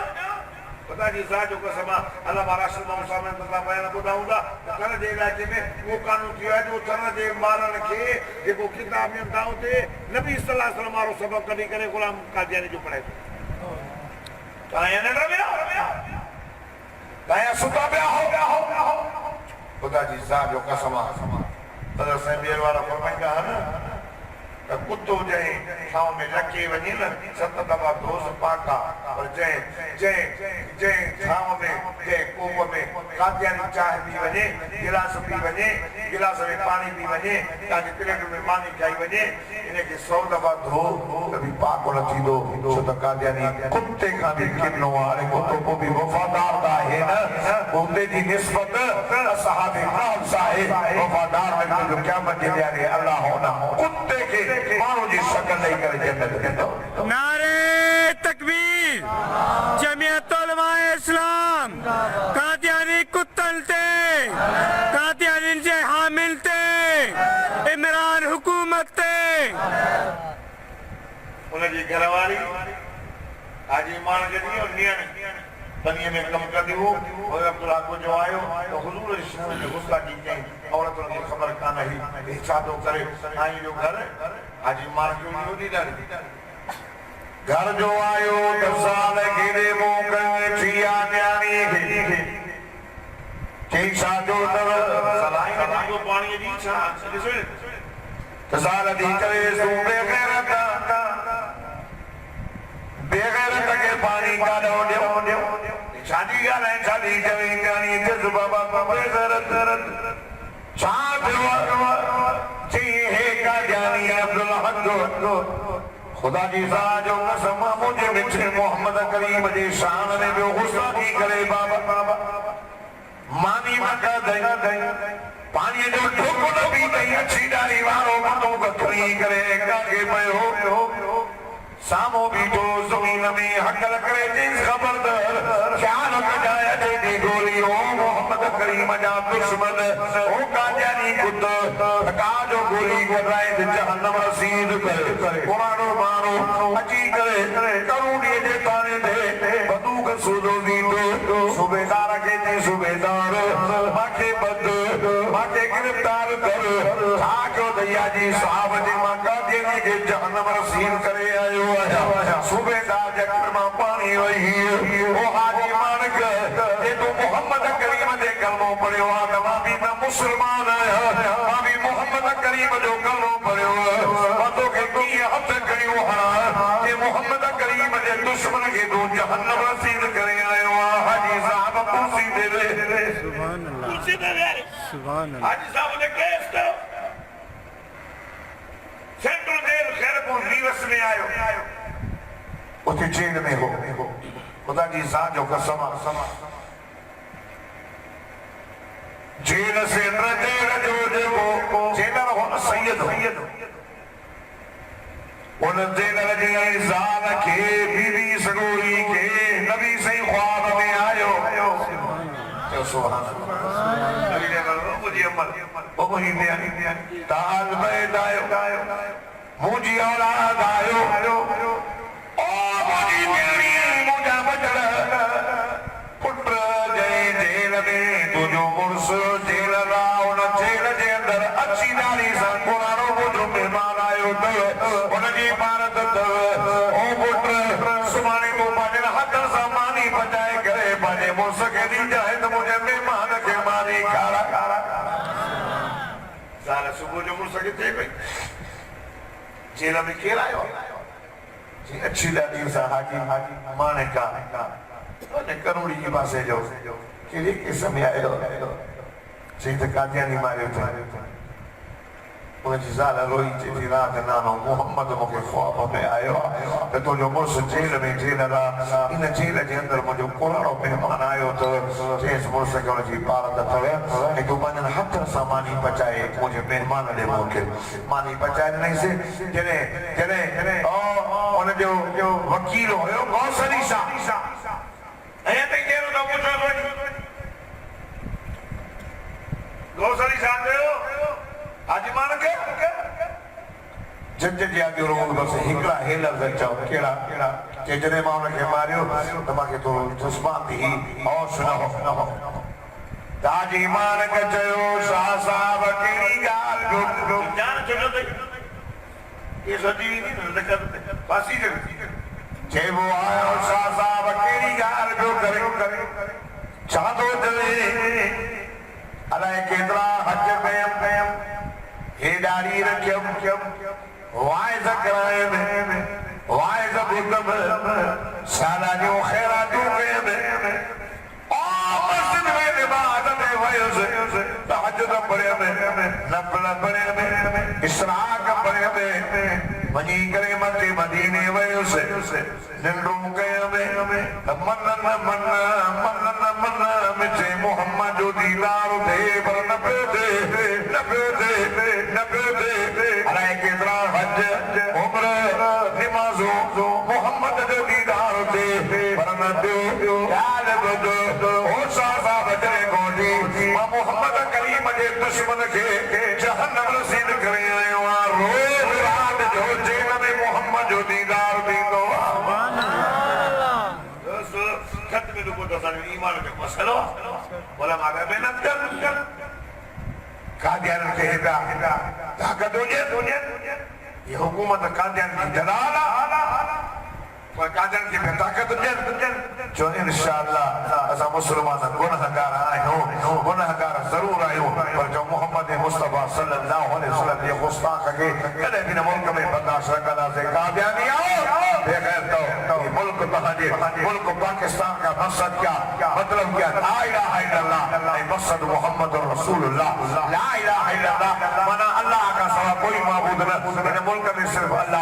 खुदा जी साजो कसम अल्लाह महाराष्ट्र में मुसलमान तला बयान बुधाऊंगा घर जे इलाके में वो कानून थियो है जो घर जे मारन के जेको किताब में दाऊ ते नबी सल्लल्लाहु अलैहि वसल्लम वारो सबक कढी करे गुलाम कादियानी जो पढ़ाए काया न रविया काया सुता पे हो खुदा जी साजो कसम अल्लाह से बेर वाला फरमाइंदा है ना कुत्तो जे छाव में रखे वनी न सत दफा दोस पाका और जे छाव में जे कोप में कादियानी चाय पी वने गिलास पी वने गिलास में पानी पी वने ताकि प्लेट में पानी खाई वने इने के 100 दफा धो कभी पाक न थी दो सो त कादियानी कुत्ते का भी किनो वाले कुत्तो को भी वफादार दा है ना उनके दी निस्बत सहाबे किराम साहिब वफादार में जो क्या बन गया अल्लाह होना कुत्ते के मानो जी शक्ल नहीं करे जन्नत के तो नारे तकबीर जमीयत उलमाए इस्लाम कादियानी कुत्तन ते कादियानी जे हामिल ते इमरान हुकूमत ते उनकी घरवाली आज ईमान जदी और नियन बनिए में कम कर दी हो और अब्दुल्ला को जो आयो तो हुजूर इस्लाम ने गुस्सा की कहीं औरतों की खबर का नहीं इच्छादो करे आई जो घर आज ईमान क्यों नहीं होती डर घर जो आयो 10 साल गिरे मोकर छिया न्यानी चीसा जो तर सलाई में जो पानी दी छा ॾिसो 10 साल दी करे सूबे गैरत बेगैरत के पानी का दो शादी का नहीं शादी जमीन का नहीं जज्बा बाबा बेगैरत साथ जी है का जानी अब्दुल हक खुदा जी साजो कसम मुझे मिठे मोहम्मद करीम जी शान ने जो गुस्सा की करे बाबा मानी मका दई पानी जो ढुक न भी नहीं अच्छी डाली वारो मतो कतरी करे काके पयो सामो बीठो जमीन में हकल करे जिस खबरदार ख्याल कजाया दे गोली ओ मोहम्मद करीम जा दुश्मन ओ कादियानी कुत्ता का जो गोली कराए जहन्नम रसीद करे पुरानो मानो अची करे करूड़ी जे ताने दे बंदूक सूदो बीठो सूबेदार के जी सूबेदार माके बद माके गिरफ्तार कर आजो दया जी साहब जी मां कादियानी के जहन्नम रसीद करे आयो सूबेदार जकर मां पानी वही ओ हाजी मानक ये तो मोहम्मद करीम दे कलमो पढ़ियो आ मां भी ना मुसलमान आया मां भी मोहम्मद करीम जो कलमो पढ़ियो मतो के की हद करियो हा ये मोहम्मद करीम दे दुश्मन के दो जहन्नम रसीद करे आयो हाजी साहब कुर्सी दे दे सुभान अल्लाह कुर्सी दे दे सुभान अल्लाह हाजी साहब ने केस करो सेंट्रल जेल खैरपुर रीवस में आयो उसे जेल में हो खुदा की साजो कसम जेल से जेल जो जेलर हो सैयद उन जेलर जी जान के बीवी सगोरी के नबी से ख्वाब में आयो तो सुभान अल्लाह नबी ने कहा मुझे अमल ओ महीने ताल बैठ आयो मुझे औलाद आयो मुझी मेरी मुझा बचड़ पुत्र जय जेल में तुझो मुर्स जेल राउन जेल जे अंदर अच्छी नाली सा पुरानो मुझो मेहमान आयो तो उनकी भारत ओ पुत्र सुमानी तो बाजन हद सामानी बजाए करे बाजे मुर्स के दी जाए तो मुझे मेहमान के मारी कारा साल सुबह जो मुड़ सके थे भाई जेल में केर आयो जी अच्छी दादी सा हाकी माने का ने करोड़ी के पासे जो केरी के समय आयो जी तो कादियानी मारियो थे उनजी ज़ाल रोई चई रात नानो मोहम्मद मूंखे ख्वाब में आयो त तुंहिंजो मुड़ुसु जेल में जेल इन जेल जे अंदरि मुंहिंजो पुराणो महिमान आयो त चयसि मुड़ुस खे हुनजी पारत अथव ऐं तूं पंहिंजनि हथनि सां मानी पचाए मुंहिंजे महिमान ॾे मोकिल मानी पचाए ॾिनईसि जॾहिं हुनजो वकील हुयो गौसली सां ऐं त केरु न पुछो गौसली सां चयो आजमान के जज जे आगे रोग बस हिकड़ा हे लफ्ज चओ केड़ा के जने मां उनखे मारियो त मांखे तो दुश्मन थी और सुनो ताज ईमान के चयो शाह साहब केड़ी गाल जो जान छो ते ये सदी नहीं न फांसी दे जे वो आयो शाह साहब केड़ी गाल जो करे चादो दे अलाए केतरा हज कयम हे दाढ़ी रखियम वाइज़ करायम वाइज़ बुतम साला जो खैरातू कयम मस्जिद में इबादत वयुस तहज्जुद पढ़यम नफल पढ़यम इसराक पढ़यम वञी करे मके मदीने वयुस निंडू कयम मन मिठे मोहम्मद जो दीदार थे पर न पे अलाए केतिरा हज उम्र निमाज़ो मोहम्मद जो दीदार थे पर न थियो ख्याल ॿुधो ओ साहबा बजरे गोडी मां मोहम्मद करीम जे दुश्मन खे जहन्नम रसीद करे आयो आ रोज़ रात जो जेल में मोहम्मद जो दीदार थींदो खत में रुको तो ईमान जो मसलो बोला मागा मेहनत कर कादियान के हेदा ताकत हुजे ये हुकूमत कादियान की जलाला पर कादियान की ताकत हुजे जो इंशाअल्लाह असा मुसलमान गुनाहगार आयो गुनाहगार जरूर आयो पर जो मोहम्मद मुस्तफा सल्लल्लाहु अलैहि वसल्लम ये गुस्ताख के कदे भी न मुल्क में बर्दाश्त करना से कादियानी आओ बेखैर तो मुल्क तहाजे मुल्क पाकिस्तान का मकसद क्या मतलब क्या ला इलाहा इल्लल्लाह मकसद मोहम्मद रसूलुल्लाह ला इलाहा इल्लल्लाह माना अल्लाह का सिवा कोई माबूद न मुल्क में सिर्फ अल्लाह